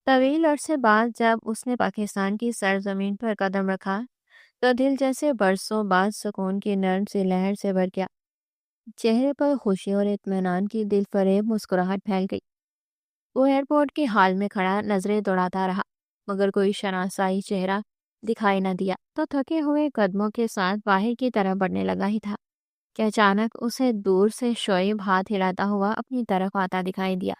طویل عرصے بعد جب اس نے پاکستان کی سرزمین پر قدم رکھا تو دل جیسے برسوں بعد سکون کی نرم سی لہر سے بھر گیا۔ چہرے پر خوشی اور اطمینان کی دل فریب مسکراہٹ پھیل گئی۔ وہ ایئرپورٹ کے ہال میں کھڑا نظریں دوڑاتا رہا، مگر کوئی شناسائی چہرہ دکھائی نہ دیا تو تھکے ہوئے قدموں کے ساتھ باہر کی طرف بڑھنے لگا ہی تھا کہ اچانک اسے دور سے شعیب ہاتھ ہلاتا ہوا اپنی طرف آتا دکھائی دیا۔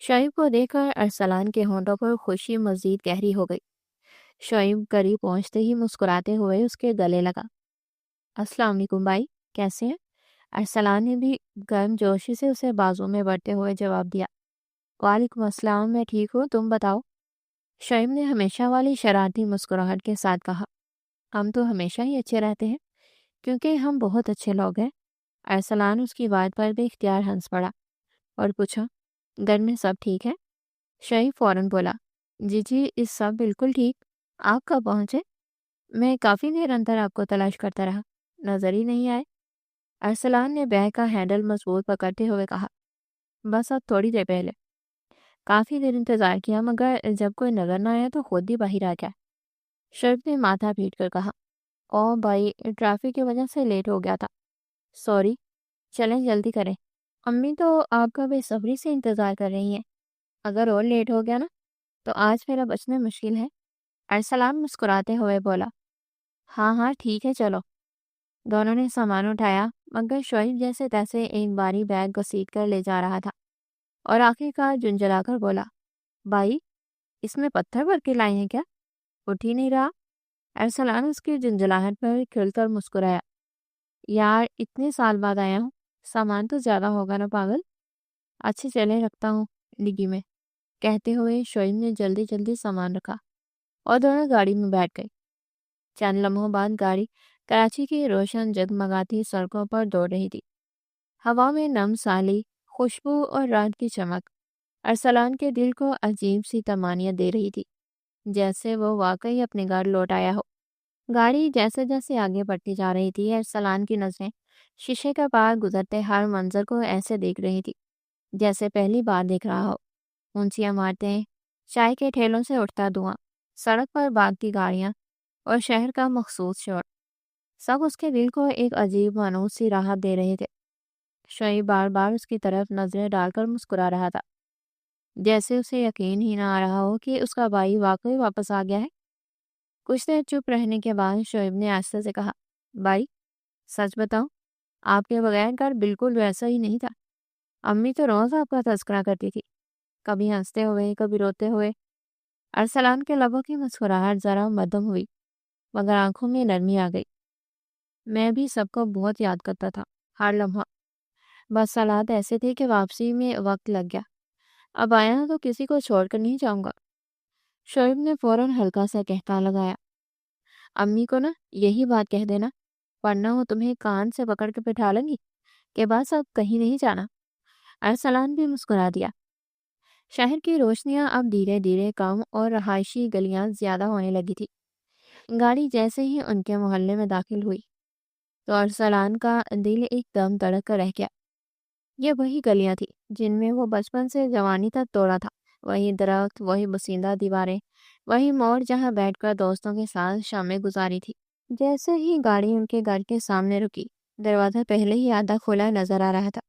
شعیب کو دیکھ کر ارسلان کے ہونٹوں پر خوشی مزید گہری ہو گئی۔ شعیب قریب پہنچتے ہی مسکراتے ہوئے اس کے گلے لگا۔ السلام علیکم بھائی، کیسے ہیں؟ ارسلان نے بھی گرم جوشی سے اسے بازو میں بڑھتے ہوئے جواب دیا۔ وعلیکم السلام، میں ٹھیک ہوں، تم بتاؤ؟ شعیب نے ہمیشہ والی شرارتی مسکراہٹ کے ساتھ کہا۔ ہم تو ہمیشہ ہی اچھے رہتے ہیں کیونکہ ہم بہت اچھے لوگ ہیں۔ ارسلان اس کی بات پر بے اختیار ہنس پڑا اور پوچھا، گھر میں سب ٹھیک ہے؟ شعیب فوراً بولا، جی اس سب بالکل ٹھیک۔ آپ کب پہنچے؟ میں کافی دیر اندر آپ کو تلاش کرتا رہا، نظر ہی نہیں آئے۔ ارسلان نے بیگ کا ہینڈل مضبوط پکڑتے ہوئے کہا، بس اب تھوڑی دیر پہلے۔ کافی دیر انتظار کیا مگر جب کوئی نظر نہ آیا تو خود ہی باہر آ گیا۔ شعیب نے ماتھا پیٹ کر کہا، او بھائی، ٹریفک کی وجہ سے لیٹ ہو گیا تھا، سوری۔ چلیں جلدی کریں، امی تو آپ کا بے صبری سے انتظار کر رہی ہیں۔ اگر اور لیٹ ہو گیا نا تو آج میرا بچنا مشکل ہے۔ ارسلان مسکراتے ہوئے بولا، ہاں ٹھیک ہے چلو۔ دونوں نے سامان اٹھایا مگر شعیب جیسے تیسے ایک باری بیگ گھسیٹ کر لے جا رہا تھا اور آخر کار جھنجھلا کر بولا، بھائی اس میں پتھر بھر کے لائے ہیں کیا؟ اٹھ ہی نہیں رہا۔ ارسلان اس کی جھنجھلاہٹ پر کھل کر مسکرایا، یار اتنے سال بعد آیا ہوں، سامان تو زیادہ ہوگا نا پاگل۔ اچھے چلے رکھتا ہوں ڈگی میں، کہتے ہوئے شعیب نے جلدی جلدی سامان رکھا اور دونوں گاڑی میں بیٹھ گئے۔ چند لمحوں بعد گاڑی کراچی کی روشن جگمگاتی سڑکوں پر دوڑ رہی تھی۔ ہوا میں نم سالی، خوشبو اور رات کی چمک ارسلان کے دل کو عجیب سی طمانینت دے رہی تھی، جیسے وہ واقعی اپنے گھر لوٹ آیا ہو۔ گاڑی جیسے جیسے آگے بڑھتی جا رہی تھی، ارسلان کی نظریں شیشے کے پار گزرتے ہر منظر کو ایسے دیکھ رہی تھی جیسے پہلی بار دیکھ رہا ہو۔ اونچی عمارتیں، چائے کے ٹھیلوں سے اٹھتا دھواں، سڑک پر بھاگتی گاڑیاں اور شہر کا مخصوص شور، سب اس کے دل کو ایک عجیب مانوس سی راحت دے رہے تھے۔ شعیب بار بار اس کی طرف نظریں ڈال کر مسکرا رہا تھا، جیسے اسے یقین ہی نہ آ رہا ہو کہ اس کا بھائی واقعی واپس آ گیا ہے۔ کچھ دیر چپ رہنے کے بعد شعیب نے آہستہ سے کہا، بھائی سچ بتاؤں، آپ کے بغیر گھر بالکل ویسا ہی نہیں تھا۔ امی تو روز آپ کا تذکرہ کرتی تھی، کبھی ہنستے ہوئے کبھی روتے ہوئے۔ ارسلان کے لبوں کی مسکراہٹ ذرا مدھم ہوئی مگر آنکھوں میں نرمی آ گئی۔ میں بھی سب کو بہت یاد کرتا تھا، ہر لمحہ، بس حالات ایسے تھے کہ واپسی میں وقت لگ گیا۔ اب آیا تو کسی کو چھوڑ کر نہیں جاؤں گا۔ شعیب نے فوراً ہلکا سا کہتا لگایا، امی کو نا یہی بات کہہ دینا، ورنہ وہ تمہیں کان سے پکڑ کے بٹھا لیں گی کہ بس اب کہیں نہیں جانا۔ ارسلان بھی مسکرا دیا۔ شہر کی روشنیاں اب دھیرے دھیرے کم اور رہائشی گلیاں زیادہ ہونے لگی تھی۔ گاڑی جیسے ہی ان کے محلے میں داخل ہوئی تو ارسلان کا دل ایک دم دھڑک کر رہ گیا۔ یہ وہی گلیاں تھیں جن میں وہ بچپن سے جوانی تک دوڑا تھا، وہی درخت، وہی بسندہ دیواریں، وہی موڑ جہاں بیٹھ کر دوستوں کے ساتھ شامیں گزاری تھی۔ جیسے ہی گاڑی ان کے گھر کے سامنے رکی، دروازہ پہلے ہی آدھا کھلا نظر آ رہا تھا،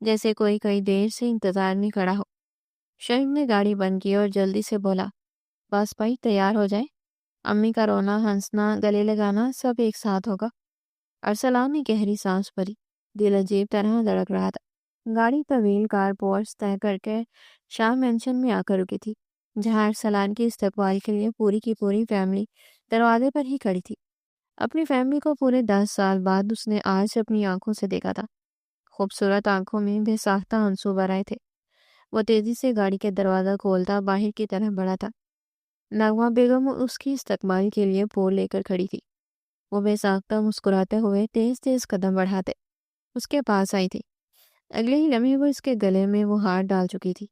جیسے کوئی کئی دیر سے انتظار میں کھڑا ہو۔ شعیب نے گاڑی بند کی اور جلدی سے بولا، بس بھائی تیار ہو جائے، امی کا رونا، ہنسنا، گلے لگانا سب ایک ساتھ ہوگا۔ ارسلان نے گہری سانس بھری، دل عجیب طرح دھڑک رہا تھا۔ گاڑی طویل کار پورس طے کر کے شاہ مینشن میں آ کر رکی تھی، جہاں ارسلان کی استقبال کے لیے پوری کی پوری فیملی دروازے پر ہی کھڑی تھی۔ اپنی فیملی کو پورے 10 سال بعد اس نے آج اپنی آنکھوں سے دیکھا تھا۔ خوبصورت آنکھوں میں بے ساختہ آنسو بھر آئے تھے۔ وہ تیزی سے گاڑی کے دروازہ کھولتا باہر کی طرف بڑھا تھا۔ نغمہ بیگم اس کی استقبال کے لیے پھول لے کر کھڑی تھی۔ وہ بے ساختہ مسکراتے ہوئے تیز تیز قدم بڑھاتے اس کے پاس آئی تھی۔ اگلے ہی لمحے وہ اس کے گلے میں وہ ہاتھ ڈال چکی تھی۔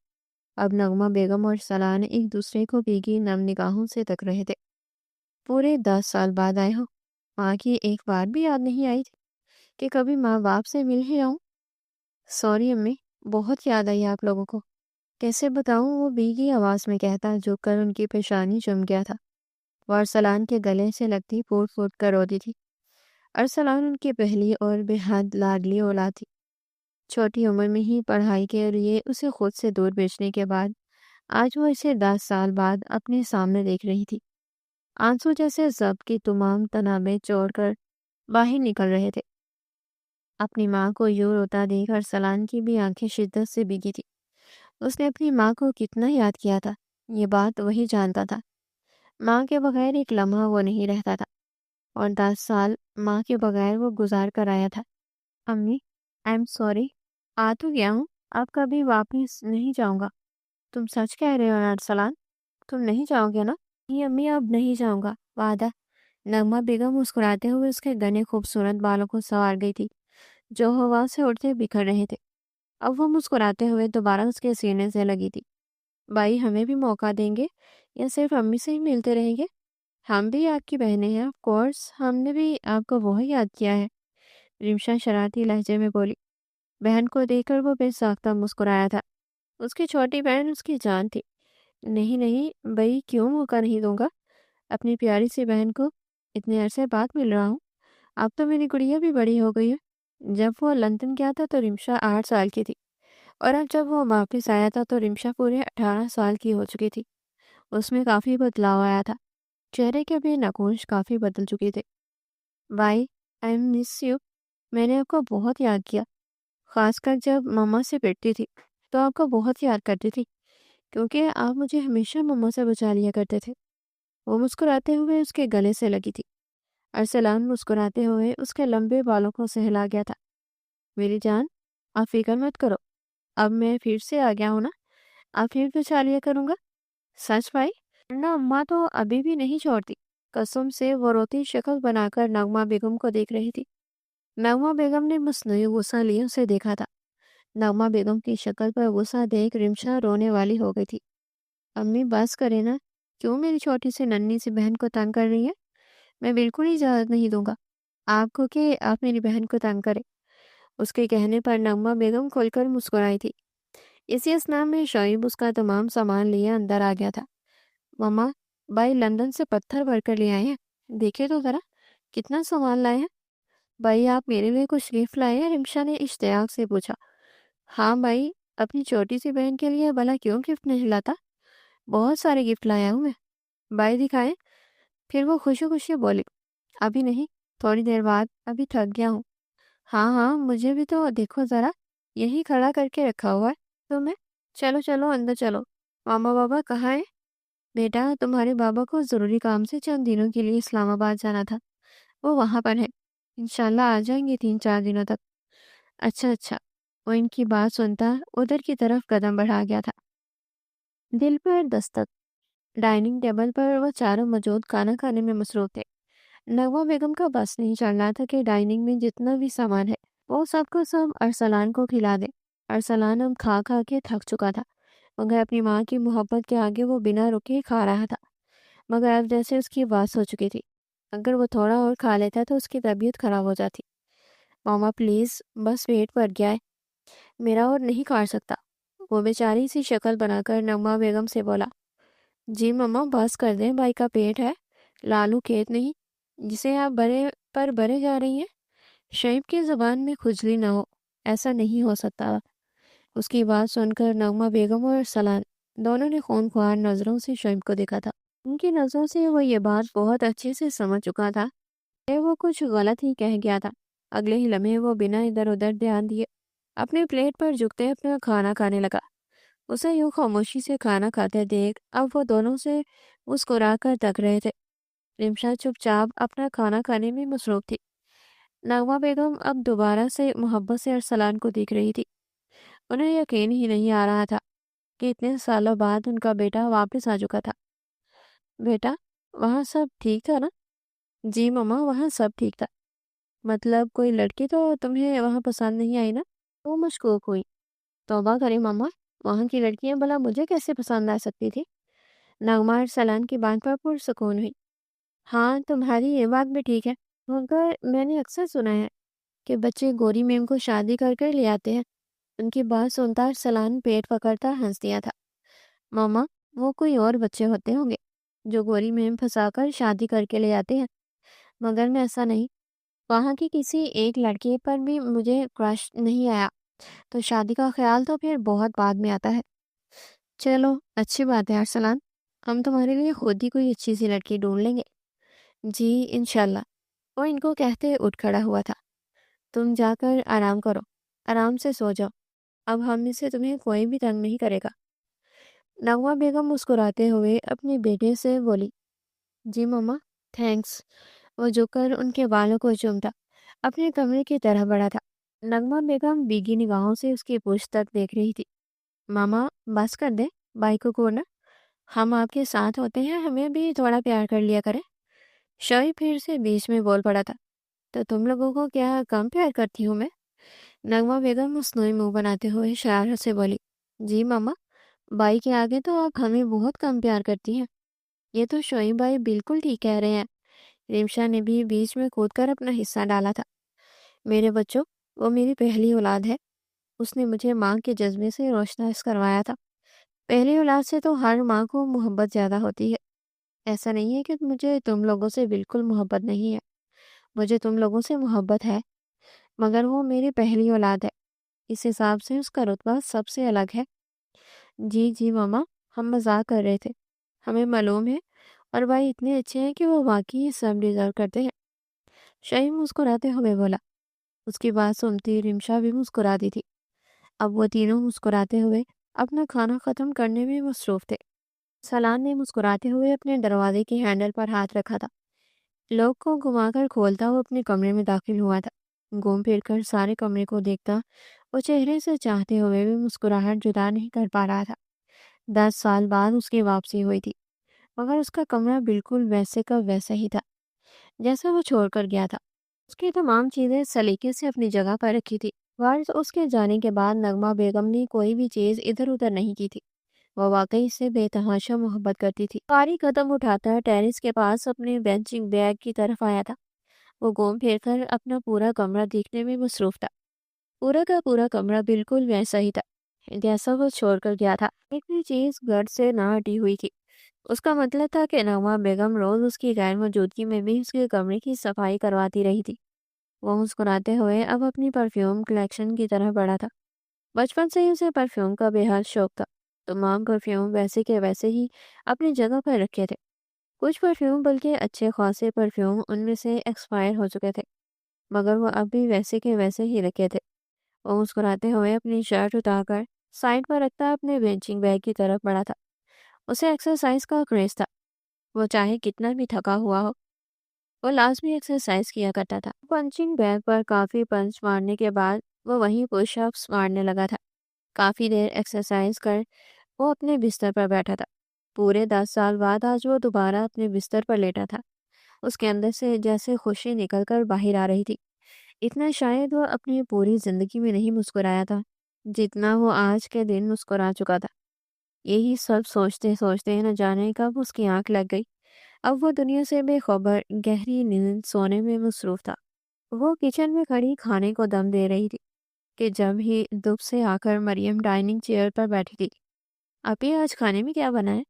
اب نغمہ بیگم اور ارسلان ایک دوسرے کو بھیگی نم نگاہوں سے تک رہے تھے۔ پورے 10 سال بعد آئے ہو، ماں کی ایک بار بھی یاد نہیں آئی تھی کہ کبھی ماں باپ سے مل ہی آؤں؟ سوری امی، بہت یاد آئی آپ لوگوں کو۔ کیسے بتاؤں، وہ بھیگی آواز میں کہتا جو کر ان کی پیشانی چم گیا تھا۔ وہ ارسلان کے گلے سے لگتی پھوٹ پھوٹ کر روتی تھی۔ ارسلان ان کی پہلی اور بے حد لاڈلی اولاد تھی۔ چھوٹی عمر میں ہی پڑھائی کے لیے اسے خود سے دور بھیجنے کے بعد آج وہ اسے 10 سال بعد اپنے سامنے دیکھ رہی تھی۔ آنسو جیسے ضبط کی تمام تنابیں چھوڑ کر باہر نکل رہے تھے۔ اپنی ماں کو یوں روتا دیکھ ارسلان کی بھی آنکھیں شدت سے بھیگی تھی۔ اس نے اپنی ماں کو کتنا یاد کیا تھا، یہ بات وہی جانتا تھا۔ ماں کے بغیر ایک لمحہ وہ نہیں رہتا تھا، اور 10 سال ماں کے بغیر وہ گزار کر آیا تھا۔ امی، آئی ایم سوری، آ تو گیا ہوں، اب کبھی واپس نہیں جاؤں گا۔ تم سچ کہہ رہے ہو نا ارسلان؟ تم نہیں جاؤ گے نا؟ نہیں امی، اب نہیں جاؤں گا، وعدہ۔ نغمہ بیگم مسکراتے ہوئے اس کے گھنے خوبصورت بالوں کو سنوار گئی تھی جو ہوا سے اڑتے بکھر رہے تھے۔ اب وہ مسکراتے ہوئے دوبارہ اس کے سینے سے لگی تھی۔ بھائی، ہمیں بھی موقع دیں گے یا صرف امی سے ہی ملتے رہیں گے؟ ہم بھی آپ کی بہنیں ہیں، آف کورس، ہم نے بھی آپ کو وہی یاد کیا ہے، رمشا شرارتی لہجے میں بولی۔ بہن کو دیکھ کر وہ بے ساختہ مسکرایا تھا۔ اس کی چھوٹی بہن اس کی جان تھی۔ نہیں نہیں بھائی، کیوں موقع نہیں دوں گا؟ اپنی پیاری سی بہن کو اتنے عرصے بعد مل رہا ہوں۔ اب تو میری گڑیا بھی بڑی ہو گئی ہے۔ جب وہ لندن گیا تھا تو رمشا 8 سال کی تھی، اور اب جب وہ واپس آیا تھا تو رمشا پورے 18 سال کی ہو چکی تھی۔ اس میں کافی بدلاؤ آیا تھا، چہرے کے بھی نقوش کافی بدل چکے تھے۔ بھائی، آئی مس یو، میں نے آپ کو بہت یاد کیا، خاص کر جب مما سے پٹتی تھی تو آپ کو بہت یاد کرتی تھی، کیونکہ آپ مجھے ہمیشہ مما سے بچا لیا کرتے تھے۔ وہ مسکراتے ہوئے اس کے گلے سے لگی تھی۔ ارسلان مسکراتے ہوئے اس کے لمبے بالوں کو سہلا گیا تھا۔ میری جان، آپ فکر مت کرو، اب میں پھر سے آ گیا ہوں نا، اب پھر بچا لیا کروں گا۔ سچ بھائی؟ ورنہ اماں تو ابھی بھی نہیں چھوڑتی۔ قسم سے وہ روتی شکل بنا کر نغمہ بیگم کو دیکھ رہی تھی۔ نغمہ بیگم نے مصنوعی غصہ لیے اسے دیکھا تھا۔ نغمہ بیگم کی شکل پر غصہ دیکھ رمشا رونے والی ہو گئی تھی۔ امی بس کرے نا، کیوں میری چھوٹی سی ننھی سی بہن کو تنگ کر رہی ہے؟ میں بالکل اجازت نہیں دوں گا آپ کو کہ آپ میری بہن کو تنگ کرے۔ اس کے کہنے پر نغمہ بیگم کھل کر مسکرائی تھی۔ اسی اثناء میں شعیب اس کا تمام سامان لیے اندر آ گیا تھا۔ مما، بھائی لندن سے پتھر بھر کر لے آئے ہیں، دیکھے تو ذرا کتنا سامان لائے ہیں۔ بھائی، آپ میرے لیے کچھ گفٹ لائے ہیں؟ رمشا نے اشتیاق سے پوچھا۔ ہاں بھائی، اپنی چھوٹی سی بہن کے لیے بھلا کیوں گفٹ نہیں لاتا؟ بہت سارے گفٹ لایا ہوں میں۔ بھائی دکھائے؟ پھر وہ خوشی خوشی بولی۔ ابھی نہیں، تھوڑی دیر بعد، ابھی تھک گیا ہوں۔ ہاں ہاں، مجھے بھی تو دیکھو ذرا، یہی کھڑا کر کے رکھا ہوا ہے تمہیں۔ چلو چلو اندر چلو۔ ماما بابا کہاں ہے؟ بیٹا، تمہارے بابا کو ضروری کام سے چند دنوں کے لیے اسلام آباد جانا تھا، وہ وہاں پر ہے، انشاءاللہ آ جائیں گے 3-4 دنوں تک۔ اچھا اچھا۔ وہ ان کی بات سنتا ادھر کی طرف قدم بڑھا گیا تھا۔ دل پر دستک۔ ڈائننگ ٹیبل پر وہ چاروں موجود کھانا کھانے میں مصروف تھے۔ نغمہ بیگم کا بس نہیں چل رہا تھا کہ ڈائننگ میں جتنا بھی سامان ہے وہ سب کو سب ارسلان کو کھلا دے۔ ارسلان اب کھا کھا کے تھک چکا تھا، مگر اپنی ماں کی محبت کے آگے وہ بنا رکے کھا رہا تھا۔ مگر اب جیسے اس کی بات ہو چکی تھی، اگر وہ تھوڑا اور کھا لیتا تو اس کی طبیعت خراب ہو جاتی۔ ماما پلیز، بس پیٹ بھر گیا ہے، میرا اور نہیں کھا سکتا، وہ بیچاری سی شکل بنا کر نغمہ بیگم سے بولا۔ جی ماما، بس کر دیں، بھائی کا پیٹ ہے، لالو کھیت نہیں جسے آپ بڑے پر بڑے جا رہی ہیں۔ شعیب کی زبان میں کھجلی نہ ہو، ایسا نہیں ہو سکتا۔ اس کی بات سن کر نغمہ بیگم اور ارسلان دونوں نے خونخوار نظروں سے شعیب کو دیکھا تھا۔ ان کی نظروں سے وہ یہ بات بہت اچھے سے سمجھ چکا تھا کہ وہ کچھ غلط ہی کہہ گیا تھا۔ اگلے ہی لمحے وہ بنا ادھر ادھر دھیان دیے اپنے پلیٹ پر جھکتے اپنا کھانا کھانے لگا۔ اسے یوں خاموشی سے کھانا کھاتے دیکھ اب وہ دونوں سے مسکرا کر تک رہے تھے۔ رمشا چپ چاپ اپنا کھانا کھانے میں مصروف تھی۔ نغمہ بیگم اب دوبارہ سے محبت سے ارسلان کو دیکھ رہی تھی۔ انہیں یقین ہی نہیں آ رہا تھا کہ اتنے سالوں بعد ان کا بیٹا واپس آ چکا تھا۔ بیٹا، وہاں سب ٹھیک تھا نا؟ جی ماما، وہاں سب ٹھیک تھا۔ مطلب کوئی لڑکی تو تمہیں وہاں پسند نہیں آئی نا؟ وہ مشکوک ہوئی۔ توبہ کرے ماما، وہاں کی لڑکیاں بھلا مجھے کیسے پسند آ سکتی تھی؟ نغمہ ارسلان کی بات پر پرسکون ہوئی۔ ہاں، تمہاری یہ بات بھی ٹھیک ہے، مگر میں نے اکثر سنا ہے کہ بچے گوری میم کو شادی کر کر لے آتے ہیں۔ उनकी बात सुनता अरसलान पेट पकड़ता हंस दिया था। मामा, वो कोई और बच्चे होते होंगे जो गोरी में फंसाकर शादी करके ले आते हैं, मगर मैं ऐसा नहीं। वहाँ की किसी एक लड़के पर भी मुझे क्रश नहीं आया, तो शादी का ख्याल तो फिर बहुत बाद में आता है। चलो, अच्छी बात है अरसलान, हम तुम्हारे लिए खुद ही कोई अच्छी सी लड़की ढूंढ लेंगे। जी, इंशाल्लाह। वो इनको कहते उठ खड़ा हुआ था। तुम जाकर आराम करो, आराम से सो जाओ। अब हम में से तुम्हें कोई भी तंग नहीं करेगा। नगमा बेगम मुस्कुराते हुए अपने बेटे से बोली, जी मम्मा, थैंक्स। वो झुककर उनके बालों को चूमता अपने कमरे की तरह बढ़ा था। नगमा बेगम भीगी निगाहों से उसकी पूछ तक देख रही थी। मामा, बस कर दे, बाई को कोना। हम आपके साथ होते हैं, हमें भी थोड़ा प्यार कर लिया करें। शोई फिर से बीच में बोल पड़ा था। तो तुम लोगों को क्या कम प्यार करती हूँ मैं? नगमा बेगम मुस्नुई मुंह बनाते हुए शरारत से बोली, जी मामा, बाई के आगे तो आप हमें बहुत कम प्यार करती हैं। ये तो शोई बाई बिल्कुल ठीक कह रहे हैं। रिमशा ने भी बीच में कूदकर अपना हिस्सा डाला था। मेरे बच्चों, वो मेरी पहली औलाद है। उसने मुझे माँ के जज्बे से रोशनास करवाया था। पहली औलाद से तो हर माँ को मोहब्बत ज़्यादा होती है। ऐसा नहीं है कि मुझे तुम लोगों से बिल्कुल मोहब्बत नहीं है। मुझे तुम लोगों से मोहब्बत है, मगर वो मेरी पहली औलाद है। इस हिसाब से उसका रुतबा सबसे अलग है। जी जी मामा, हम मजाक कर रहे थे। हमें मालूम है, और भाई इतने अच्छे हैं कि वो वाकई सब डिजर्व करते हैं। शहीम मुस्कुराते हुए बोला। उसकी बात सुनती रिमशा भी मुस्कुरा दी थी। अब वो तीनों मुस्कुराते हुए अपना खाना खत्म करने में मसरूफ थे। सलान ने मुस्कुराते हुए अपने दरवाजे के हैंडल पर हाथ रखा था। लॉक को घुमाकर खोलता वो अपने कमरे में दाखिल हुआ था। घूम फिर कर सारे कमरे को देखता वो चेहरे से चाहते हुए भी मुस्कुराहट जुदा नहीं कर पा रहा था। 10 साल बाद उसकी वापसी हुई थी, मगर उसका कमरा बिल्कुल वैसे का वैसा ही था जैसा वो छोड़ कर गया था। उसकी तमाम चीजें सलीके से अपनी जगह पर रखी थी। वारिस उसके जाने के बाद नगमा बेगम ने कोई भी चीज इधर उधर नहीं की थी। वह वाकई इससे बेतहाशा मोहब्बत करती थी। कारी कदम उठाकर टेरिस के पास अपने बेंचिंग बैग की तरफ आया था। वो घूम फिर कर अपना पूरा कमरा देखने में मसरूफ था। पूरा का पूरा कमरा बिल्कुल वैसा ही था जैसा वो छोड़कर गया था। एक भी चीज घर से ना हटी हुई थी। उसका मतलब था कि नगमा बेगम रोज उसकी गैर मौजूदगी में भी उसके कमरे की सफाई करवाती रही थी। वो मुस्कुराते हुए अब अपनी परफ्यूम कलेक्शन की तरफ बढ़ा था। बचपन से ही उसे परफ्यूम का बेहद शौक था। तमाम परफ्यूम वैसे के वैसे ही अपनी जगह पर रखे थे। कुछ परफ्यूम बल्कि अच्छे खासे परफ्यूम उनमें से एक्सपायर हो चुके थे, मगर वो अब भी वैसे के वैसे ही रखे थे। वो मुस्कुराते हुए अपनी शर्ट उतारकर साइड पर रखता अपने बेंचिंग बैग की तरफ बढ़ा था। उसे एक्सरसाइज का क्रेज था। वो चाहे कितना भी थका हुआ हो, वो लाजमी एक्सरसाइज किया करता था। पंचिंग बैग पर काफी पंच मारने के बाद वो वहीं पुशअप्स मारने लगा था। काफी देर एक्सरसाइज कर वो अपने बिस्तर पर बैठा था। पूरे 10 साल बाद आज वो दोबारा अपने बिस्तर पर लेटा था। उसके अंदर से जैसे खुशी निकलकर बाहर आ रही थी। इतना शायद वो अपनी पूरी जिंदगी में नहीं मुस्कुराया था जितना वो आज के दिन मुस्कुरा चुका था। यही सब सोचते सोचते न जाने कब उसकी आंख लग गई। अब वो दुनिया से बेखबर गहरी नींद सोने में मसरूफ था। वो किचन में खड़ी खाने को दम दे रही थी कि जब ही दुब से आकर मरियम डाइनिंग चेयर पर बैठी थी। अभी आज खाने में क्या बना है?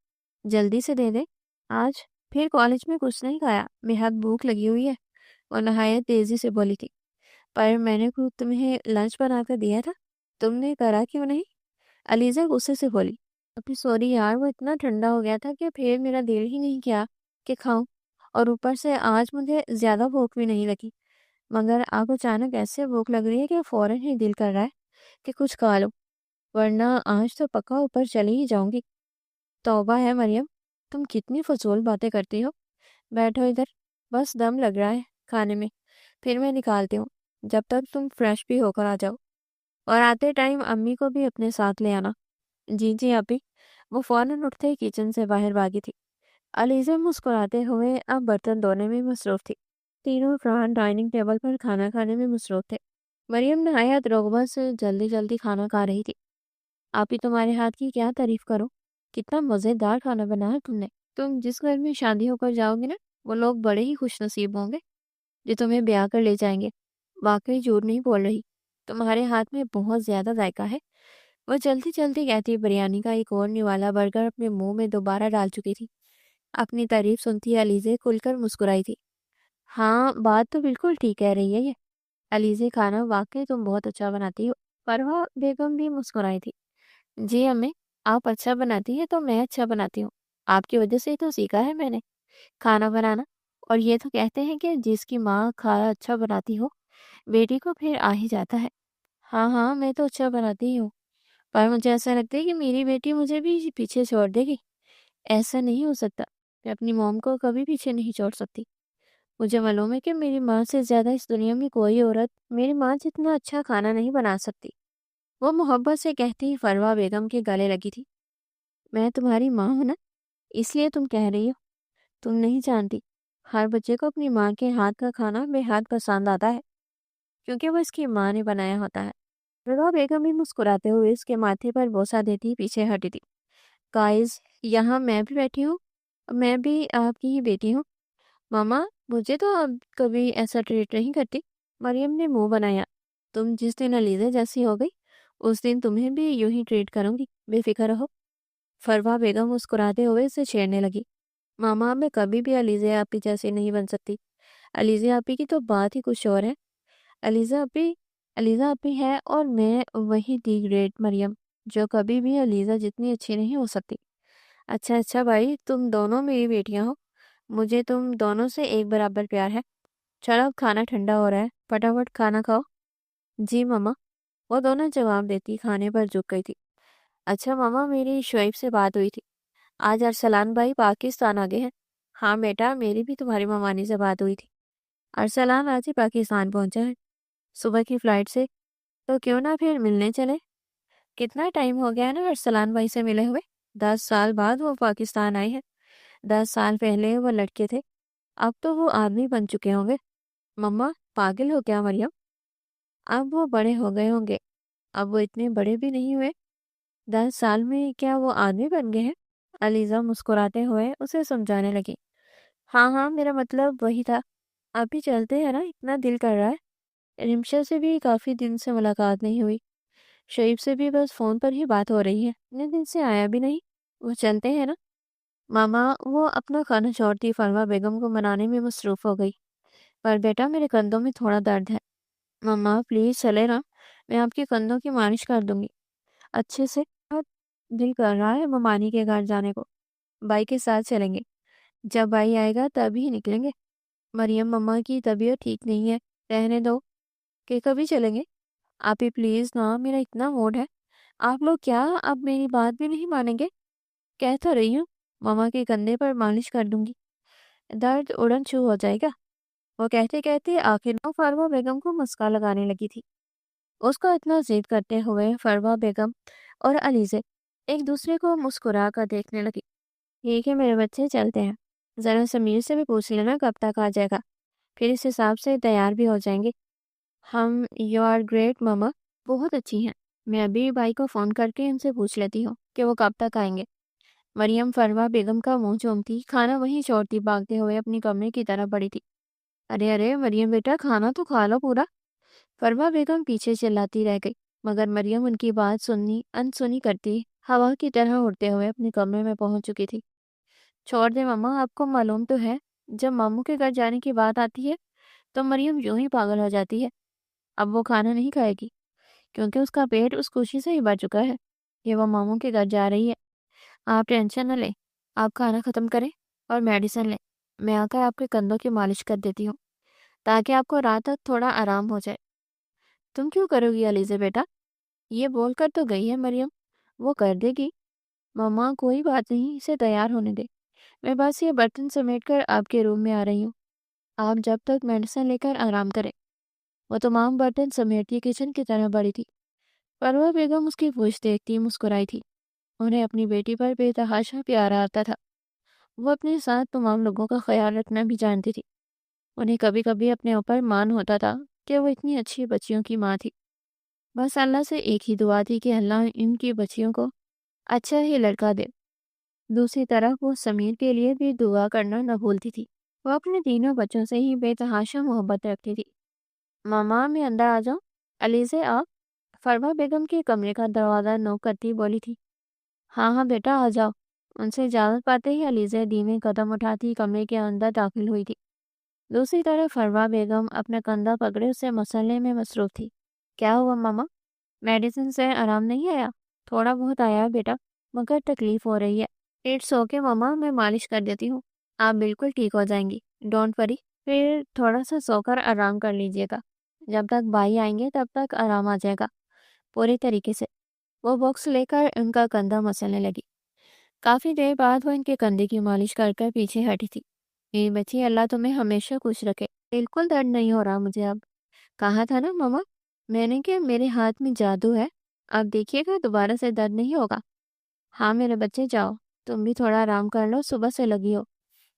जल्दी से दे दे। आज फिर कॉलेज में कुछ नहीं खाया, बेहद भूख लगी हुई है। वो नहायत तेजी से बोली थी। पर मैंने खुद तुम्हें लंच बनाकर दिया था, तुमने करा क्यों नहीं? अलीजा गुस्से से बोली। अभी सॉरी यार, वो इतना ठंडा हो गया था कि फिर मेरा दिल ही नहीं किया कि खाऊं। और ऊपर से आज मुझे ज्यादा भूख भी नहीं लगी, मगर अब अचानक ऐसे भूख लग रही है कि फौरन ही दिल कर रहा है कि कुछ खा लो, वरना आज तो पक्का ऊपर चली ही जाऊंगी। तौबा है मरियम, तुम कितनी फजूल बातें करती हो। बैठो इधर, बस दम लग रहा है खाने में, फिर मैं निकालती हूँ। जब तक तुम फ्रेश भी होकर आ जाओ, और आते टाइम अम्मी को भी अपने साथ ले आना। जी जी अभी। वो फौरन उठते ही किचन से बाहर भागी थी। अलीज़ा मुस्कुराते हुए अब बर्तन धोने में मसरूफ थी। तीनों अफरान डाइनिंग टेबल पर खाना खाने में मसरूफ थे। मरियम नहायत रग़बत से जल्दी जल्दी खाना खा रही थी। आप ही तुम्हारे हाथ की क्या तारीफ करो, कितना मज़ेदार खाना बनाया तुमने। तुम जिस घर में शादी होकर जाओगे ना, वो लोग बड़े ही खुश नसीब होंगे जो तुम्हें ब्याह कर ले जाएंगे। वाकई झूठ नहीं बोल रही। तुम्हारे हाथ में बहुत ज़्यादा जायका है। वो जल्दी जल्दी कहती बिरयानी का एक और निवाला बर्गर अपने मुंह में दोबारा डाल चुकी थी। अपनी तारीफ सुनती अलीज़े खुलकर मुस्कुराई थी। हाँ, बात तो बिल्कुल ठीक कह रही है ये। अलीज़े, खाना वाक़ई तुम बहुत अच्छा बनाती हो। फरवा बेगम भी मुस्कुराई थी। जी अम्मी, आप अच्छा बनाती हैं तो मैं अच्छा बनाती हूँ। आपकी वजह से ही तो सीखा है मैंने खाना बनाना। और ये तो कहते हैं कि जिसकी माँ खाना अच्छा बनाती हो, बेटी को फिर आ ही जाता है। हाँ, हाँ, मैं तो अच्छा बनाती ही हूँ, पर मुझे ऐसा लगता है कि मेरी बेटी मुझे भी पीछे छोड़ देगी। ऐसा नहीं हो सकता। मैं अपनी मॉम को कभी पीछे नहीं छोड़ सकती। मुझे मालूम है कि मेरी माँ से ज़्यादा इस दुनिया में कोई औरत मेरी माँ जितना अच्छा खाना नहीं बना सकती। वो मोहब्बत से कहती ही फरवा बेगम के गले लगी थी। मैं तुम्हारी माँ हूँ ना, इसलिए तुम कह रही हो। तुम नहीं जानती, हर बच्चे को अपनी माँ के हाथ का खाना बेहद पसंद आता है, क्योंकि वो इसकी माँ ने बनाया होता है। फरवा बेगम भी मुस्कुराते हुए इसके माथे पर बोसा देती पीछे हटी थी। गाइस, यहाँ मैं भी बैठी हूँ। मैं भी आपकी ही बेटी हूँ। मामा, मुझे तो अब कभी ऐसा ट्रीट नहीं करती। मरियम ने मुंह बनाया। तुम जिस दिन अलीज़ा जैसी हो गई, उस दिन तुम्हें भी यूं ही ट्रीट करूंगी, बेफिक्र रहो। फरवा बेगम मुस्कुराते हुए उसे छेड़ने लगी। मामा, मैं कभी भी अलीज़ा आपी जैसी नहीं बन सकती। अलीज़ा आपी की तो बात ही कुछ और है। अलीज़ा आपी अलीज़ा आपी है, और मैं वही दी ग्रेट मरियम, जो कभी भी अलीज़ा जितनी अच्छी नहीं हो सकती। अच्छा अच्छा भाई, तुम दोनों मेरी बेटियां हो। मुझे तुम दोनों से एक बराबर प्यार है। चलो, अब खाना ठंडा हो रहा है, फटाफट खाना खाओ। जी मम्मा, वो दोनों जवाब देती खाने पर झुक गई थी। अच्छा मामा, मेरी शुएब से बात हुई थी। आज अरसलान भाई पाकिस्तान आ गए हैं। हाँ बेटा, मेरी भी तुम्हारी ममानी से बात हुई थी। अरसलान आज ही पाकिस्तान पहुंचा है, सुबह की फ्लाइट से। तो क्यों ना फिर मिलने चले। कितना टाइम हो गया है ना अरसलान भाई से मिले हुए। 10 साल बाद वो पाकिस्तान आए हैं। 10 साल पहले वो लड़के थे, अब तो वो आदमी बन चुके होंगे। मम्मा, पागल हो क्या मरियम? अब वो बड़े हो गए होंगे। अब वो इतने बड़े भी नहीं हुए। 10 साल में क्या वो आदमी बन गए हैं? अलीज़ा मुस्कुराते हुए उसे समझाने लगी। हाँ हाँ, मेरा मतलब वही था। अभी चलते हैं ना, इतना दिल कर रहा है। रिमशा से भी काफ़ी दिन से मुलाकात नहीं हुई। शरीफ से भी बस फ़ोन पर ही बात हो रही है। इतने दिन से आया भी नहीं। वो चलते हैं ना। मामा, वो अपना खाना छोड़ती फरवा बेगम को मनाने में मसरूफ़ हो गई। पर बेटा, मेरे कंधों में थोड़ा दर्द है। मम्मा प्लीज़ चले ना, मैं आपके कंधों की मालिश कर दूंगी अच्छे से। बहुत दिल कर रहा है ममानी के घर जाने को। भाई के साथ चलेंगे। जब भाई आएगा तभी निकलेंगे। मरियम, मम्मा की तबीयत ठीक नहीं है, रहने दो, कि कभी चलेंगे। आप ही प्लीज़ ना, मेरा इतना मूड है। आप लोग क्या अब मेरी बात भी नहीं मानेंगे? कह तो रही हूँ, मम्मा के कंधे पर मालिश कर दूंगी, दर्द उड़न छू हो जाएगा। वो कहते कहते आखिर में फरवा बेगम को मुस्का लगाने लगी थी। उसको इतना जिद करते हुए फरवा बेगम और अलीज़े एक दूसरे को मुस्कुरा कर देखने लगी। ठीक है मेरे बच्चे, चलते हैं। ज़रा समीर से भी पूछ लेना कब तक आ जाएगा, फिर इस हिसाब से तैयार भी हो जाएंगे हम। यू आर ग्रेट ममा, बहुत अच्छी हैं। मैं अभी भाई को फ़ोन करके उनसे पूछ लेती हूँ कि वो कब तक आएंगे। मरियम फरवा बेगम का मुंह चूमती खाना वहीं छोड़ती भागते हुए अपनी कमरे की तरफ बढ़ी थी। अरे अरे मरियम बेटा, खाना तो खा लो पूरा। फरमा बेगम पीछे चिल्लाती रह गई, मगर मरियम उनकी बात सुननी अनसुनी करती हवा की तरह उड़ते हुए अपने कमरे में पहुंच चुकी थी। छोड़ दे मम्मा, आपको मालूम तो है, जब मामू के घर जाने की बात आती है तो मरियम यूं ही पागल हो जाती है। अब वो खाना नहीं खाएगी, क्योंकि उसका पेट उस खुशी से ही भर चुका है कि वो मामू के घर जा रही है। आप टेंशन न लें, आप खाना खत्म करें और मेडिसिन लें। मैं आकर आपके कंधों की मालिश कर देती हूँ, ताकि आपको रात तक थोड़ा आराम हो जाए। तुम क्यों करोगी अलीज़ा बेटा? ये बोलकर तो गई है मरियम, वो कर देगी। मम्मा कोई बात नहीं, इसे तैयार होने दे। मैं बस ये बर्तन समेटकर आपके रूम में आ रही हूँ। आप जब तक मेडिसिन लेकर आराम करें। वो तमाम बर्तन समेटती किचन की तरफ बढ़ी थी। परवा बेगम उसकी पूछ देखती मुस्कुराई थी। उन्हें अपनी बेटी पर बेतहाशा प्यार आता था। वो अपने साथ तमाम लोगों का ख्याल रखना भी जानती थी। उन्हें कभी कभी अपने ऊपर मान होता था कि वो इतनी अच्छी बच्चियों की माँ थी। बस अल्लाह से एक ही दुआ थी कि अल्लाह इनकी बच्चियों को अच्छा ही लड़का दे। दूसरी तरफ वो समीर के लिए भी दुआ करना न भूलती थी। वो अपने तीनों बच्चों से ही बेतहाशा मोहब्बत रखती थी। मामा, मैं अंदर आ जाऊं? अलीज़े आप? फरवा बेगम के कमरे का दरवाज़ा नोक करती बोली थी। हाँ हाँ बेटा आ जाओ। उनसे इजाज़त पाते ही अलीज़ा धीमे कदम उठाती कमरे के अंदर दाखिल हुई थी। दूसरी तरफ फरवा बेगम अपना कंधा पकड़े उसे मसलने में मसरूफ़ थी। क्या हुआ मामा? मेडिसिन से आराम नहीं आया? थोड़ा बहुत आया है बेटा, मगर तकलीफ़ हो रही है। इट्स ओके मामा, मैं मालिश कर देती हूँ। आप बिल्कुल ठीक हो जाएंगी, डोंट वरी। फिर थोड़ा सा सोकर आराम कर लीजिएगा। जब तक भाई आएंगे तब तक आराम आ जाएगा पूरे तरीके से। वो बॉक्स लेकर उनका कंधा मसलने लगी। काफ़ी देर बाद वो इनके कंधे की मालिश कर कर पीछे हटी थी। मेरी बच्ची, अल्लाह तुम्हें हमेशा खुश रखे। बिल्कुल दर्द नहीं हो रहा मुझे अब। कहा था ना मम्मा मैंने कि मेरे हाथ में जादू है। अब देखिएगा दोबारा से दर्द नहीं होगा। हाँ मेरे बच्चे जाओ, तुम भी थोड़ा आराम कर लो, सुबह से लगी हो।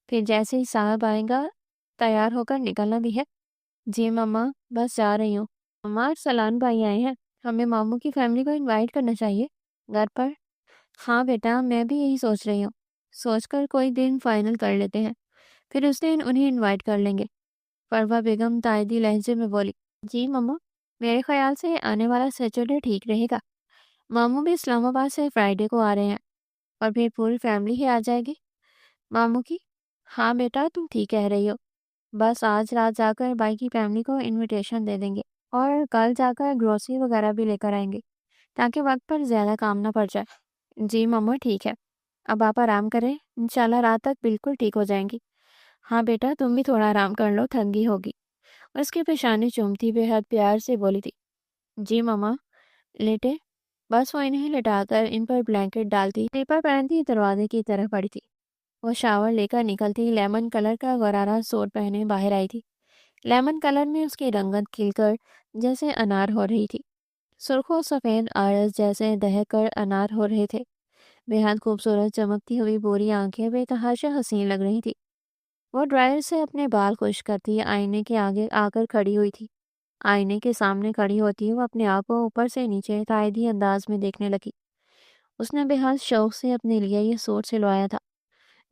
फिर जैसे ही साहब आएगा तैयार होकर निकलना भी है। जी मम्मा, बस जा रही हूँ। मम्मा आज सलान भाई आए हैं, हमें मामू की फैमिली को इनवाइट करना चाहिए घर पर। हाँ बेटा, मैं भी यही सोच रही हूँ। सोचकर कोई दिन फाइनल कर लेते हैं, फिर उस दिन उन्हें इनवाइट कर लेंगे। फरवा बेगम तायदी लहजे में बोली। जी मम्मा, मेरे ख्याल से आने वाला सैटरडे ठीक रहेगा। मामू भी इस्लामाबाद से फ्राइडे को आ रहे हैं और फिर पूरी फैमिली ही आ जाएगी मामू की। हाँ बेटा, तुम ठीक कह रही हो। बस आज रात जाकर भाई की फैमिली को इनविटेशन दे देंगे और कल जाकर ग्रोसरी वगैरह भी लेकर आएंगे, ताकि वक्त पर ज़्यादा काम ना पड़ जाए। जी मम्मा ठीक है, अब आप आराम करें, इंशाल्लाह रात तक बिल्कुल ठीक हो जाएंगी। हाँ बेटा, तुम भी थोड़ा आराम कर लो, थक गई होगी। उसकी पेशानी चूमती बेहद प्यार से बोली थी। जी मम्मा, लेटे। बस वो इन्हें लिटाकर इन पर ब्लैंकेट डालती स्लीपर पहनती दरवाजे की तरफ बढ़ी थी। वो शावर लेकर निकलती लेमन कलर का गरारा सूट पहने बाहर आई थी। लेमन कलर में उसकी रंगत खिलकर जैसे अनार हो रही थी। सुर्खों सफ़ेद आरस जैसे दहक कर अनार हो रहे थे। बेहद खूबसूरत चमकती हुई बोरी आंखें बेतहाशा हसीन लग रही थी। वो ड्रायर से अपने बाल खुश करती आईने के आगे आकर खड़ी हुई थी। आईने के सामने खड़ी होती वो अपने आप को ऊपर से नीचे तायदी अंदाज में देखने लगी। उसने बेहद शौक से अपने लिए ये सूट सिलवाया था,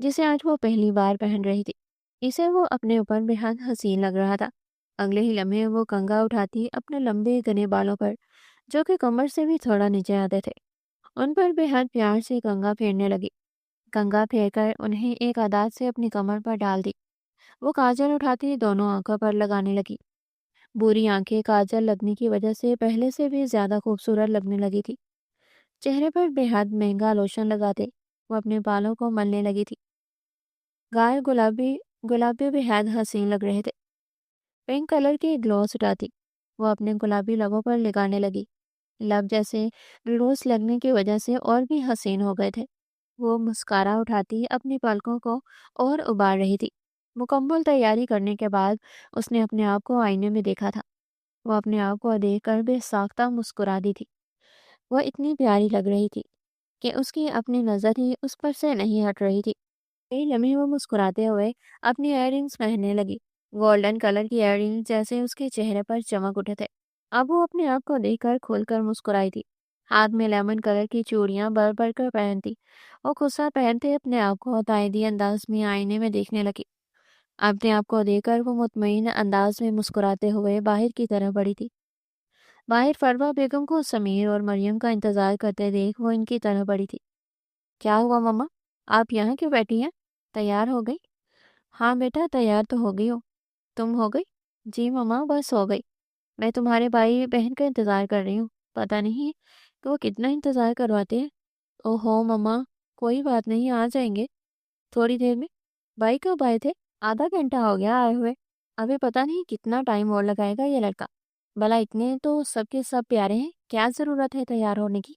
जिसे आज वो पहली बार पहन रही थी। इसे वो अपने ऊपर बेहद हसीन लग रहा था। अगले ही लम्हे वो कंघा उठाती अपने लंबे घने बालों पर, जो कि कमर से भी थोड़ा नीचे आते थे, उन पर बेहद प्यार से कंघा फेरने लगी। कंघा फेरकर उन्हें एक आदात से अपनी कमर पर डाल दी। वो काजल उठाती दोनों आंखों पर लगाने लगी। बुरी आंखें काजल लगने की वजह से पहले से भी ज्यादा खूबसूरत लगने लगी थी। चेहरे पर बेहद महंगा लोशन लगाते वो अपने बालों को मलने लगी थी। गाल गुलाबी गुलाबी बेहद हसीन लग रहे थे। पिंक कलर की ग्लॉस उठाती वो अपने गुलाबी लबों पर लगाने लगी। लब जैसे ग्लोस लगने की वजह से और भी हसीन हो गए थे। वो मुस्कारा उठाती अपनी पलकों को और उबार रही थी। मुकम्मल तैयारी करने के बाद उसने अपने आप को आईने में देखा था। वो अपने आप को देखकर बेसाख्ता मुस्कुरा दी थी। वह इतनी प्यारी लग रही थी कि उसकी अपनी नज़र ही उस पर से नहीं हट रही थी। कई लम्हे वो मुस्कुराते हुए अपनी इयररिंग्स पहनने लगी। गोल्डन कलर की इयररिंग्स जैसे उसके चेहरे पर चमक उठे थे। अब वो अपने आप को देखकर खुलकर मुस्कुराई थी। हाथ में लेमन कलर की चूड़ियां भर भर कर पहनती और खुस्सा पहनते अपने आप को तायदी अंदाज में आईने में देखने लगी। अपने आप को देखकर वो मुतमईन अंदाज में मुस्कुराते हुए बाहर की तरफ बढ़ी थी। बाहर फरवा बेगम को समीर और मरियम का इंतजार करते देख वो इनकी तरफ बढ़ी थी। क्या हुआ मम्मा, आप यहाँ क्यों बैठी हैं? तैयार हो गई? हाँ बेटा, तैयार तो हो गई हो। तुम हो गई? जी मम्मा, बस हो गई। मैं तुम्हारे भाई बहन का इंतजार कर रही हूँ। पता नहीं कि वो कितना इंतजार करवाते हैं। ओहो मम्मा, कोई बात नहीं, आ जाएंगे थोड़ी देर में। भाई कब आए थे? आधा घंटा हो गया आए हुए। अभी पता नहीं कितना टाइम और लगाएगा ये लड़का। भला इतने तो सबके सब प्यारे हैं, क्या जरूरत है तैयार होने की?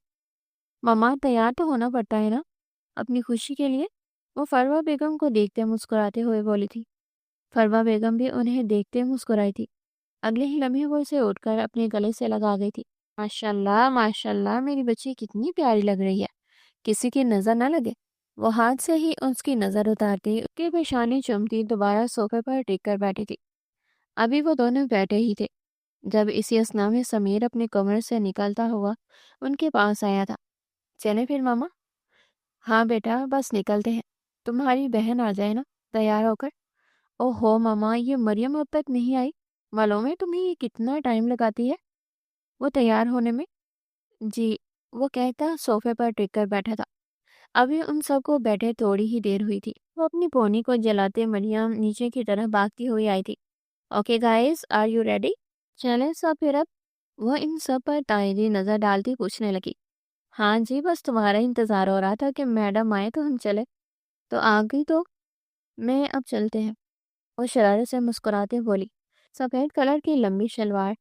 मम्मा, तैयार तो होना पड़ता है ना, अपनी खुशी के लिए। वो फरवा बेगम को देखते मुस्कुराते हुए बोली थी। फरवा बेगम भी उन्हें देखते मुस्कुराई थी। अगले ही लम्हे वो उसे उठकर अपने गले से लगा गई थी। माशाल्लाह माशाल्लाह, मेरी बच्ची कितनी प्यारी लग रही है, किसी की नजर ना लगे। वो हाथ से ही उसकी नजर उतारती उसके पेशानी चुमती दोबारा सोफे पर टिक कर बैठी थी। अभी वो दोनों बैठे ही थे जब इसी असना में समीर अपने कमरे से निकलता हुआ उनके पास आया था। चले फिर मामा? हाँ बेटा, बस निकलते हैं। तुम्हारी बहन आ जाए ना तैयार होकर। ओहो मामा, ये मरियम अब तक नहीं आई। मालूम है तुम्हें ये कितना टाइम लगाती है? वो तैयार होने में? जी, वो कहता सोफे पर टिक कर बैठा था। अभी उन सबको बैठे थोड़ी ही देर हुई थी। वो अपनी पोनी को जलाते मरियम नीचे की तरफ भागती हुई आई थी। Okay guys, are you ready? चलें सब फिर अब। वो इन सब पर तायरी नजर डालती पूछने लगी। हाँ जी, बस तुम्हारा इंतजार हो रहा था कि मैडम आए तो हम चले। तो आ गई तो मैं अब चलते हैं। वो शरारत से मुस्कुराते बोली। सफेद कलर की लंबी शलवार,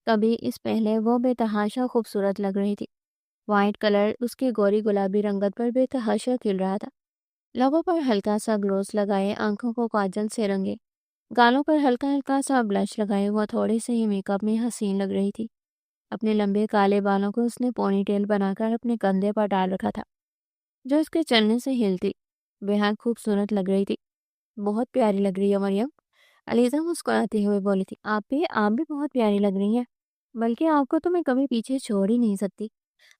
कभी इस पहले वो बेतहाशा खूबसूरत लग रही थी। वाइट कलर उसकी गोरी गुलाबी रंगत पर बेतहाशा खिल रहा था। लबों पर हल्का सा ग्लोस लगाए, आंखों को काजल से रंगे, गालों पर हल्का हल्का सा ब्लश लगाए वो थोड़ी से ही मेकअप में हसीन लग रही थी। अपने लंबे काले बालों को उसने पोनीटेल बनाकर अपने कंधे पर डाल रखा था, जो उसके चलने से हिलती बेहद खूबसूरत लग रही थी। बहुत प्यारी लग रही है मरियम, अलीजा मुस्कुराते हुए बोली थी। आप भी बहुत प्यारी लग रही हैं, बल्कि आपको तो मैं कभी पीछे छोड़ ही नहीं सकती।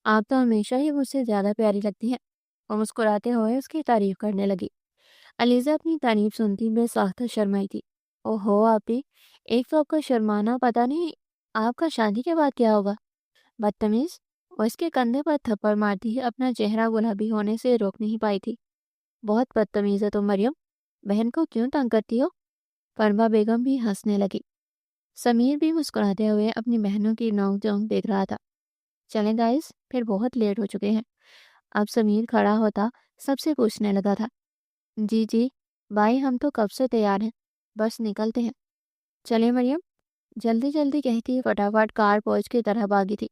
आप तो हमेशा ही मुझसे ज्यादा प्यारी लगती हैं। वो मुस्कुराते हुए उसकी तारीफ करने लगी। अलीजा अपनी तारीफ सुनती बेसाख्ता शर्माई थी। ओहो आपी, एक तो आपका शर्माना, पता नहीं आपका शादी के बाद क्या होगा। बदतमीज। वो इसके कंधे पर थप्पड़ मारती ही अपना चेहरा गुलाबी होने से रोक नहीं पाई थी। बहुत बदतमीज है तुम मरियम, बहन को क्यों तंग करती हो। फरमा बेगम भी हंसने लगी। समीर भी मुस्कुराते हुए अपनी बहनों की नोक झोंक देख रहा था। चलें गाइस, फिर बहुत लेट हो चुके हैं। अब समीर खड़ा होता सबसे पूछने लगा था। जी जी भाई, हम तो कब से तैयार हैं, बस निकलते हैं। चले मरियम, जल्दी जल्दी कहती फटाफट कार पहुंच की तरफ भागी थी।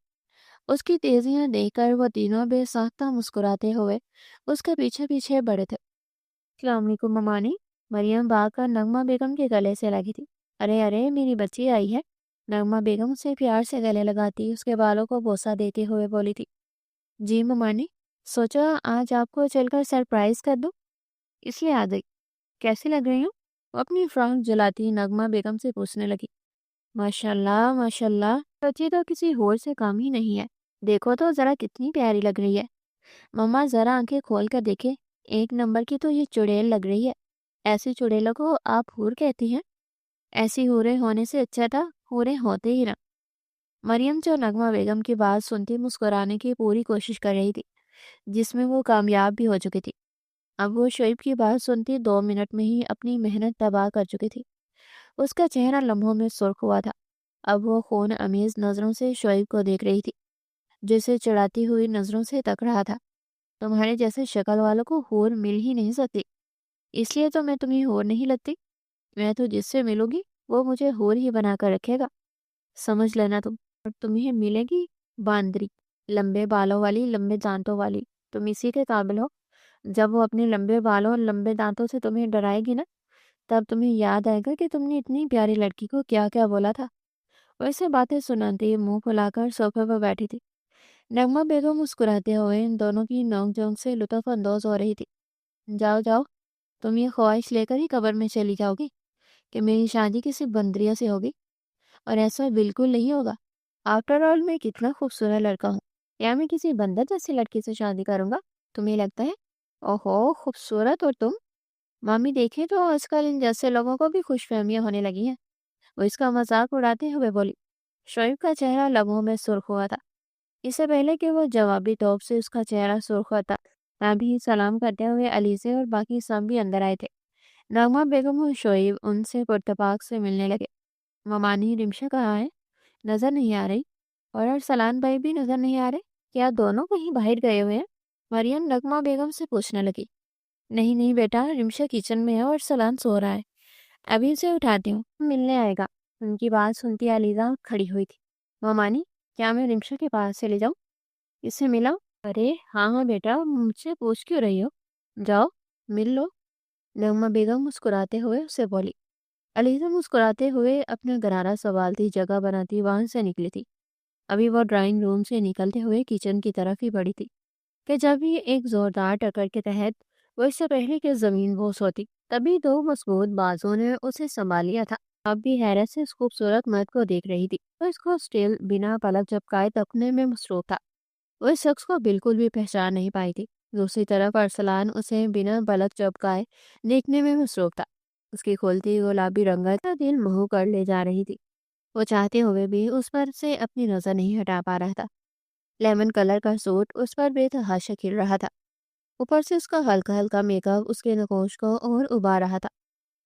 उसकी तेजियां देखकर वो तीनों बेसाख्ता मुस्कुराते हुए उसके पीछे पीछे बढ़े थे। अस्सलाम वालेकुम ममानी। मरियम भागकर नगमा बेगम के गले से लगी थी। अरे अरे, मेरी बच्ची आई है। नगमा बेगम उसे प्यार से गले लगाती उसके बालों को बोसा देते हुए बोली थी। जी ममानी, सोचा आज आपको चलकर सरप्राइज कर दूं, इसलिए आ गई। कैसी लग रही हूँ? वो अपनी फ्रॉक जलाती नगमा बेगम से पूछने लगी। माशाल्लाह माशाल्लाह, बच्ची तो किसी होर से कम ही नहीं है। देखो तो जरा कितनी प्यारी लग रही है। मम्मा जरा आंखें खोल कर देखे, एक नंबर की तो ये चुड़ैल लग रही है। ऐसी चुड़ैलों को आप हूर कहती हैं? ऐसी हूरें होने से अच्छा था हूरें होते ही ना। मरियम जो नगमा बेगम की बात सुनती मुस्कुराने की पूरी कोशिश कर रही थी, जिसमें वो कामयाब भी हो चुकी थी। अब वो शोएब की बात सुनती 2 मिनट में ही अपनी मेहनत तबाह कर चुकी थी। उसका चेहरा लम्हों में सुर्ख हुआ था। अब वो खून अमीज नजरों से शोएब को देख रही थी, जिसे चिढ़ाती हुई नजरों से तक रहा था। तुम्हारे जैसे शक्ल वालों को हूर मिल ही नहीं सकती, इसलिए तो मैं तुम्हें हूर नहीं लगती। मैं तो जिससे मिलूंगी वो मुझे हूर ही बना कर रखेगा, समझ लेना तुम। और तुम्हें मिलेगी बांदरी, लंबे बालों वाली, लंबे दांतों वाली। तुम इसी के काबिल हो। जब वो अपने लंबे बालों और लंबे दांतों से तुम्हें डराएगी ना, तब तुम्हें याद आएगा कि तुमने इतनी प्यारी लड़की को क्या क्या बोला था। वैसे बातें सुनाती मुंह फुलाकर सोफे पर बैठी थी। नगमा बेगम मुस्कुराते हुए इन दोनों की नोक-झोंक से लुत्फ अंदोज हो रही थी। जाओ जाओ, तुम ये ख्वाहिश लेकर ही कब्र में चली जाओगी कि मेरी शादी किसी बंदरिया से होगी, और ऐसा बिल्कुल नहीं होगा। आफ्टर ऑल मैं कितना खूबसूरत लड़का हूँ, या मैं किसी बंदर जैसी लड़की से शादी करूंगा, तुम्हें लगता है? ओहो खूबसूरत, और तुम? मामी देखें तो आजकल इन जैसे लोगों को भी खुशफहमियां होने लगी हैं। वो इसका मजाक उड़ाते हुए बोली। शोएब का चेहरा लम्हों में सुर्ख हुआ था। इससे पहले कि वो जवाबी तौर से उसका चेहरा सुर्ख होता, तभी सलाम करते हुए अलीसे और बाकी सब भी अंदर आए थे। नगमा बेगम और शोएब उनसे पुरतपाक से मिलने लगे। ममानी, रिमशा कहाँ है? नजर नहीं आ रही। और अरसलान भाई भी नजर नहीं आ रहे। क्या दोनों कहीं बाहर गए हुए हैं? मरियम नगमा बेगम से पूछने लगी। नहीं नहीं बेटा, रिमशा किचन में है और सलान सो रहा है। अभी उसे उठाती हूँ, मिलने आएगा। उनकी बात सुनती अलीजा खड़ी हुई थी। ममानी, क्या मैं रिमशा के पास से ले जाऊँ? इससे मिला? अरे हाँ हाँ बेटा, मुझसे पूछ क्यों रही हो? जाओ, मिल लो। नगमा बेगम मुस्कुराते हुए उसे बोली। अलीजा मुस्कुराते हुए अपना गरारा संभालती जगह बनाती वहां से निकली थी। अभी वो ड्राइंग रूम से निकलते हुए किचन की तरफ ही बढ़ी थी कि जब ही एक जोरदार टक्कर के तहत वो इससे पहले कि जमीन बोस होती, तभी दो मजबूत बाजुओं ने उसे संभाल लिया था। अब भी हैरत से इस खूबसूरत मर्द को देख रही थी, तो इसको स्टिल बिना पलक झपकाए तकने में मसरूफ था। वो इस शख्स को बिल्कुल भी पहचान नहीं पाई थी। दूसरी तरफ अरसलान उसे बिना पलक झपकाए देखने में मसरूफ था। उसकी खुलती गुलाबी रंगत का दिल मोह कर ले जा रही थी। वो चाहते हुए भी उस पर से अपनी नज़र नहीं हटा पा रहा था। लेमन कलर का सूट उस पर बेतहाशा खिल रहा था। ऊपर से उसका हल्का हल्का मेकअप उसके नकोश को और उबार रहा था।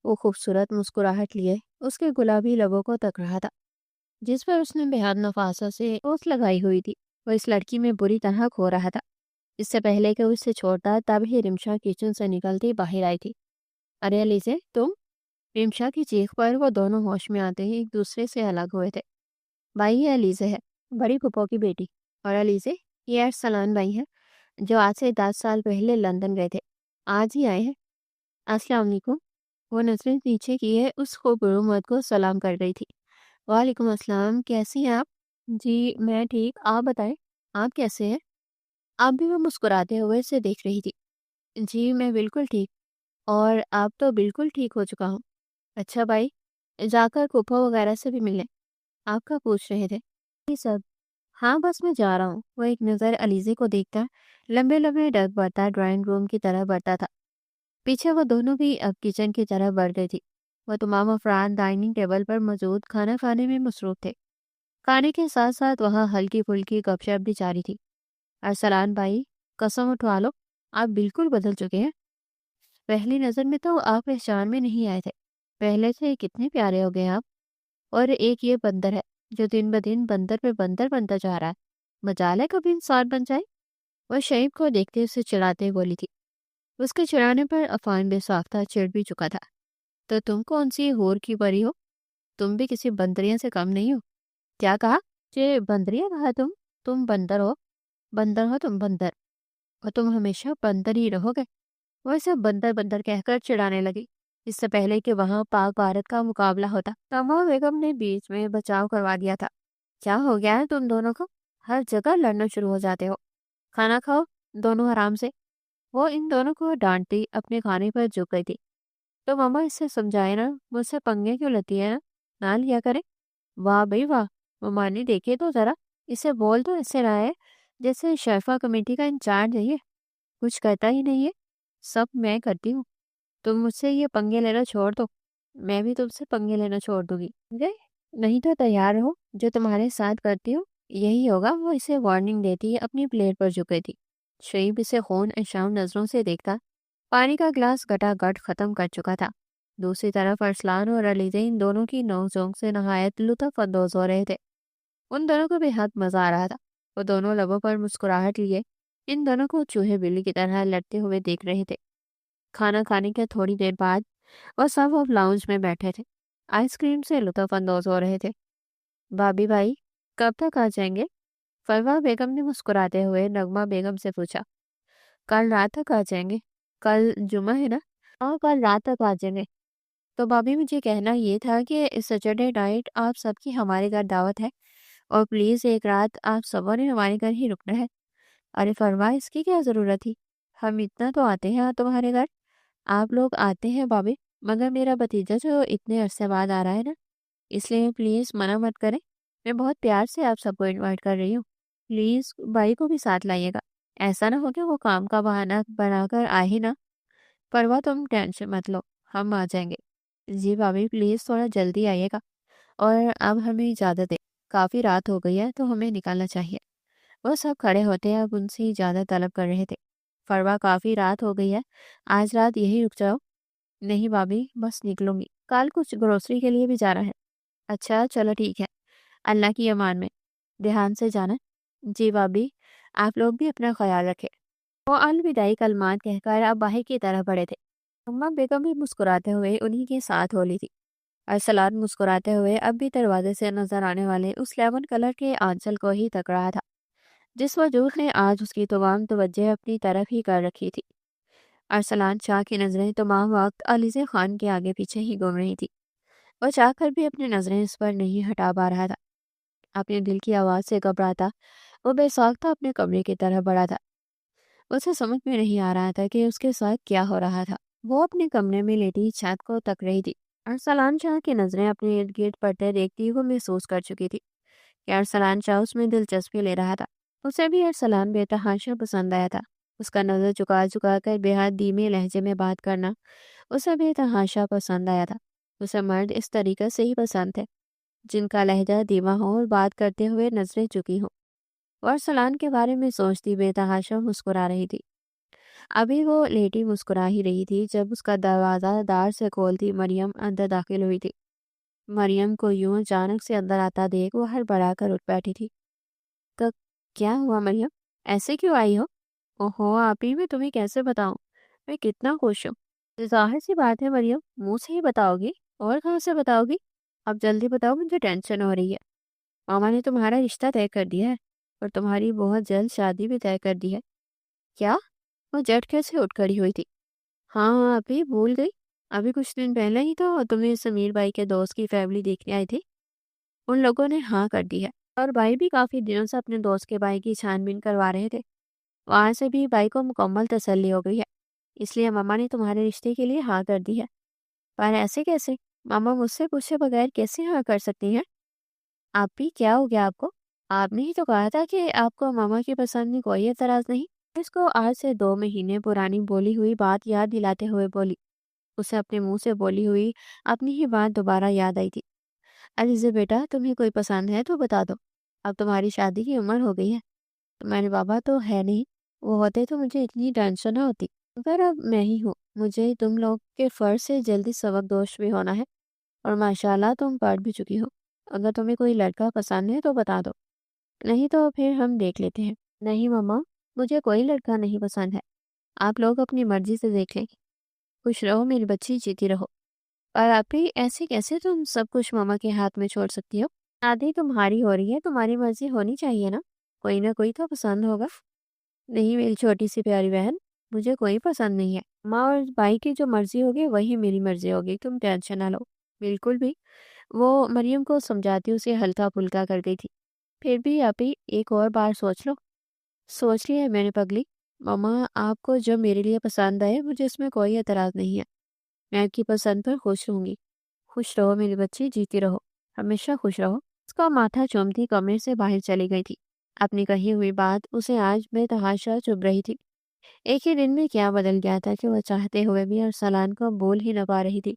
वो खूबसूरत मुस्कुराहट लिए उसके गुलाबी लबों को तक रहा था, जिस पर उसने बेहद नफासा से ओस लगाई हुई थी। वो इस लड़की में बुरी तरह खो रहा था। इससे पहले कि उसे छोड़ता तब ही रिमशा किचन से निकलती बाहर आई थी। अरे अलीजे तुम! रिमशा की चीख पर वो दोनों होश में आते ही एक दूसरे से अलग हुए थे। भाई ये अलीजे है, बड़ी फूफो की बेटी। और अलीजे, ये अरसलान भाई है, जो आज से 10 साल पहले लंदन गए थे, आज ही आए हैं। अस्सलाम वालेकुम। वो नजरें नीचे किए उस खूबसूरत मर्द को सलाम कर रही थी। वालेकुम अस्सलाम, कैसी हैं आप? जी मैं ठीक, आप बताएं, आप कैसे हैं? आप भी? वो मुस्कुराते हुए से देख रही थी। जी मैं बिल्कुल ठीक। और आप तो बिल्कुल ठीक हो चुका हूँ। अच्छा भाई, जाकर फूफो वगैरह से भी मिलें, आपका पूछ रहे थे। जी सब। हाँ बस मैं जा रहा हूँ। वो एक नज़र अलीज़े को देखता लंबे लंबे डग बढ़ता ड्राइंग रूम की तरफ बढ़ता था। पीछे वो दोनों भी अब किचन की तरफ बढ़ गई थी। वो तमाम अफराद डाइनिंग टेबल पर मौजूद खाना खाने में मसरूफ थे। खाने के साथ साथ वहाँ हल्की फुल्की गपशप भी जारी थी। अरसलान भाई, कसम उठवा लो, आप बिल्कुल बदल चुके हैं। पहली नज़र में तो आप पहचान में नहीं आए थे, पहले से कितने प्यारे हो गए आप। और एक ये बंदर है जो दिन ब दिन बंदर पे बंदर बनता जा रहा है। मजाल है कभी इंसान बन जाए। वह शहीद को देखते उसे चिढ़ाते हुए बोली थी। उसके चिढ़ाने पर अफान बेसाख्ता चिढ़ भी चुका था। तो तुम कौन सी हूर की परी हो? तुम भी किसी बंदरिया से कम नहीं हो। क्या कहा? जे बंदरिया कहा तुम बंदर हो। बंदर हो तुम, बंदर। और तुम हमेशा बंदर ही रहोगे। वह सब बंदर बंदर कहकर चिढ़ाने लगी। इससे पहले कि वहां पाक भारत का मुकाबला होता, तमा बेगम ने बीच में बचाव करवा दिया था। क्या हो गया है तुम दोनों को? हर जगह लड़ना शुरू हो जाते हो। खाना खाओ, दोनों आराम से। वो इन दोनों को डांटती अपने खाने पर झुक गई थी। तो मामा इससे समझाए ना, मुझसे पंगे क्यों लेती है ना लिया करे। वाह भाई वाह! मम्मा ने देखे तो जरा, इसे बोल तो ऐसे रहा है जैसे शेफा कमेटी का इंचार्ज है ये। कुछ करता ही नहीं है, सब मैं करती हूँ। तुम मुझसे ये पंगे लेना छोड़ दो, मैं भी तुमसे पंगे लेना छोड़ दूंगी। गए? नहीं तो तैयार हो, जो तुम्हारे साथ करती हूँ यही होगा। वो इसे वार्निंग देती अपनी प्लेट पर झुक गई थी। शरीफ इसे खून अशाम नजरों से देखता। पानी का गिलास गटागट खत्म कर चुका था। दूसरी तरफ अरसलान और अलीज़े इन दोनों की नोक-झोंक से नहायत लुत्फ अंदोज हो रहे थे। उन दोनों को बेहद मजा आ रहा था। वो दोनों लबों पर मुस्कुराहट लिए इन दोनों को चूहे बिल्ली की तरह लड़ते हुए देख रहे थे। खाना खाने के थोड़ी देर बाद वह सब अब लाउंज में बैठे थे, आइसक्रीम से लुत्फ अंदोज हो रहे थे। भाभी भाई, कब तक आ जाएंगे? फरवा बेगम ने मुस्कुराते हुए नगमा बेगम से पूछा। कल रात तक आ जाएंगे। कल जुमा है ना? हाँ कल रात तक आ जाएंगे। तो भाभी मुझे कहना ये था कि इस सैटरडे नाइट आप सबकी हमारे घर दावत है, और प्लीज़ एक रात आप सबों ने हमारे घर ही रुकना है। अरे फरवा, इसकी क्या ज़रूरत थी? हम इतना तो आते हैं तुम्हारे घर। आप लोग आते हैं भाभी, मगर मेरा भतीजा जो इतने अरसे बाद आ रहा है ना, इसलिए प्लीज़ मना मत करें। मैं बहुत प्यार से आप सबको इनवाइट कर रही हूँ। प्लीज़ भाई को भी साथ लाइएगा। ऐसा ना हो कि वो काम का बहाना बनाकर आ ही ना। परवा तुम टेंशन मत लो, हम आ जाएंगे। जी भाभी प्लीज़ थोड़ा जल्दी आइएगा। और अब हमें इजाज़त दें, काफ़ी रात हो गई है तो हमें निकलना चाहिए। वो सब खड़े होते अब उनसे इजाज़त तलब कर रहे थे। फरवा, काफ़ी रात हो गई है, आज रात यहीं रुक जाओ। नहीं भाभी, बस निकलूंगी, कल कुछ ग्रोसरी के लिए भी जाना है। अच्छा चलो ठीक है, अल्लाह की अमान में, ध्यान से जाना। जी भाभी, आप लोग भी अपना ख्याल रखें। वो अलविदाई कलमात कहकर अब बाहर की तरफ बढ़े थे। अम्मा बेगम भी मुस्कुराते हुए उन्हीं के साथ होली थी। अरसलान मुस्कुराते हुए अब भी दरवाजे से नजर आने वाले उस लेमन कलर के आंचल को ही तक रहा था, जिस वजूद ने आज उसकी तमाम तवज्जो अपनी तरफ ही कर रखी थी। अरसलान शाह की नजरें तमाम वक्त अलीज़े खान के आगे पीछे ही घूम रही थी। वह चाहकर भी अपनी नजरें इस पर नहीं हटा पा रहा था। अपने दिल की आवाज से घबराता वो बेसाख्ता अपने कमरे की तरफ बढ़ा था। उसे समझ में नहीं आ रहा था कि उसके साथ क्या हो रहा था। वो अपने कमरे में लेटी छत को तक रही थी। अरसलान शाह की नजरें अपने इर्द गिर्द पड़ते देखती हुए महसूस कर चुकी थी कि अरसलान शाह उसमें दिलचस्पी ले रहा था। उसे भी अरसलान बेतहाशा पसंद आया था। उसका नजर झुका झुका कर बेहद धीमे लहजे में बात करना उसे बेतहाशा पसंद आया था। उसे मर्द इस तरीके से ही पसंद थे, جن کا لہجہ دھیما ہو اور بات کرتے ہوئے نظریں جھکی ہوں، اور ارسلان کے بارے میں سوچتی بے تحاشا مسکرا رہی تھی۔ ابھی وہ لیٹی مسکرا ہی رہی تھی جب اس کا دروازہ دار سے کھولتی مریم اندر داخل ہوئی تھی۔ مریم کو یوں اچانک سے اندر آتا دیکھ وہ ہڑبڑا کر اٹھ بیٹھی تھی۔ تو کیا ہوا مریم؟ ایسے کیوں آئی ہو؟ اوہو آپ ہی، میں تمہیں کیسے بتاؤں میں کتنا خوش ہوں۔ ظاہر سی بات ہے مریم، منہ سے ہی بتاؤ گی، اور کہاں سے بتاؤ گی؟ اب جلدی بتاؤ، مجھے ٹینشن ہو رہی ہے۔ ماما نے تمہارا رشتہ طے کر دیا ہے، اور تمہاری بہت جلد شادی بھی طے کر دی ہے۔ کیا؟ وہ جھٹکے سے اٹھ کھڑی ہوئی تھی۔ ہاں ہاں ابھی بھول گئی، ابھی کچھ دن پہلے ہی تو تمہیں سمیر بھائی کے دوست کی فیملی دیکھنے آئی تھی، ان لوگوں نے ہاں کر دی ہے، اور بھائی بھی کافی دنوں سے اپنے دوست کے بھائی کی چھان بین کروا رہے تھے۔ وہاں سے بھی بھائی کو مکمل تسلی ہو گئی ہے، اس لیے ماما نے تمہارے رشتے کے لیے ہاں کر دی ہے۔ پر ایسے کیسے؟ ماما مجھ سے پوچھے بغیر کیسے ہاں کر سکتی ہیں؟ آپ بھی کیا ہو گیا آپ کو؟ آپ نے ہی تو کہا تھا کہ آپ کو ماما کی پسند میں کوئی اعتراض نہیں۔ اس کو آج سے 2 مہینے پرانی بولی ہوئی بات یاد دلاتے ہوئے بولی۔ اسے اپنے منہ سے بولی ہوئی اپنی ہی بات دوبارہ یاد آئی تھی۔ عزیزے بیٹا، تمہیں کوئی پسند ہے تو بتا دو، اب تمہاری شادی کی عمر ہو گئی ہے۔ تمہارے بابا تو ہے نہیں، وہ ہوتے تو مجھے اتنی ٹینشن نہ ہوتی، مگر اب میں ہی ہوں۔ مجھے تم لوگ کے فرض سے جلدی سبق دوش بھی ہونا ہے، اور ماشاءاللہ تم پڑھ بھی چکی ہو۔ اگر تمہیں کوئی لڑکا پسند ہے تو بتا دو، نہیں تو پھر ہم دیکھ لیتے ہیں۔ نہیں ماما، مجھے کوئی لڑکا نہیں پسند ہے، آپ لوگ اپنی مرضی سے دیکھ لیں۔ خوش رہو میری بچی، جیتی رہو۔ اور آپ ہی ایسے کیسے تم سب کچھ ماما کے ہاتھ میں چھوڑ سکتی ہو؟ شادی تمہاری ہو رہی ہے، تمہاری مرضی ہونی چاہیے نا، کوئی نہ کوئی تو پسند ہوگا۔ نہیں میری چھوٹی سی پیاری بہن، مجھے کوئی پسند نہیں ہے۔ ماں اور بھائی کی جو مرضی ہوگی وہی میری مرضی ہوگی، تم ٹینشن نہ لو۔ بالکل بھی، وہ مریم کو سمجھاتی اسے ہلکا پھلکا کر گئی تھی۔ پھر بھی آپ ہی ایک اور بار سوچ لو۔ سوچ لیا ہے میں نے پگلی۔ ماما آپ کو جو میرے لیے پسند آئے مجھے اس میں کوئی اعتراض نہیں ہے، میں آپ کی پسند پر خوش رہوں گی۔ خوش رہو میری بچی، جیتی رہو، ہمیشہ خوش رہو۔ اس کا ماتھا چومتی کمرے سے باہر چلی گئی تھی۔ اپنی کہی ہوئی بات اسے آج بے تحاشا چبھ رہی تھی۔ ایک ہی دن میں کیا بدل گیا تھا کہ وہ چاہتے ہوئے بھی ارسلان کو بول ہی نہ پا رہی تھی۔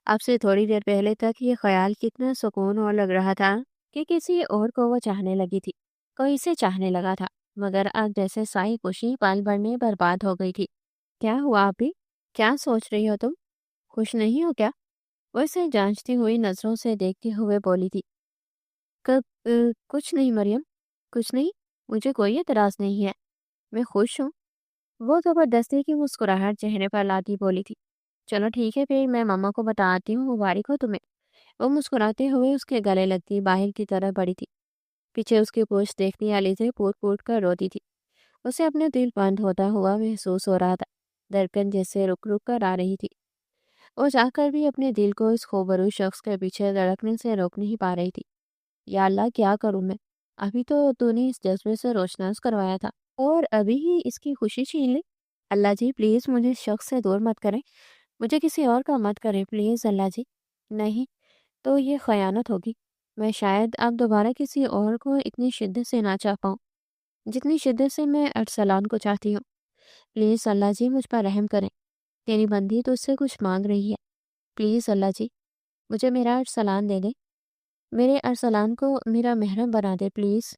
اب سے تھوڑی دیر پہلے تک یہ خیال کتنا سکون اور لگ رہا تھا کہ کسی اور کو وہ چاہنے لگی تھی، کوئی اسے چاہنے لگا تھا، مگر اب جیسے ساری خوشی پل بھر میں برباد ہو گئی تھی۔ کیا ہوا آپ ہی؟ کیا سوچ رہی ہو تم؟ خوش نہیں ہو کیا؟ وہ اسے جانچتی ہوئی نظروں سے دیکھتے ہوئے بولی تھی۔ کچھ نہیں مریم، کچھ نہیں، مجھے کوئی اعتراض نہیں ہے، میں خوش ہوں۔ وہ زبردستی کی مسکراہٹ چہرے پر لاتی بولی تھی۔ چلو ٹھیک ہے پھر میں ماما کو بتاتی ہوں، مبارک ہو تمہیں۔ وہ مسکراتے ہوئے اس کے گلے لگتی باہر کی طرف بڑھی تھی۔ پیچھے اس کی پوچھ دیکھنے والی سے پوٹ پوٹ کر روتی تھی۔ اسے اپنے دل بند ہوتا ہوا محسوس ہو رہا تھا، دھڑکن جیسے رک رک کر آ رہی تھی۔ وہ جا کر بھی اپنے دل کو اس خوبرو شخص کے پیچھے دھڑکنے سے روک نہیں پا رہی تھی۔ یا اللہ کیا کروں میں، ابھی تو نے اس جذبے سے روشناس کروایا تھا، اور ابھی ہی اس کی خوشی چھین لی۔ اللہ جی پلیز مجھے اس شخص سے دور مت کریں، مجھے کسی اور کا مت کریں پلیز اللہ جی۔ نہیں تو یہ خیانت ہوگی، میں شاید اب دوبارہ کسی اور کو اتنی شدت سے نہ چاہ پاؤں جتنی شدت سے میں ارسلان کو چاہتی ہوں۔ پلیز اللہ جی مجھ پر رحم کریں، تیری بندی تو اس سے کچھ مانگ رہی ہے، پلیز اللہ جی مجھے میرا ارسلان دے دے، میرے ارسلان کو میرا محرم بنا دے پلیز۔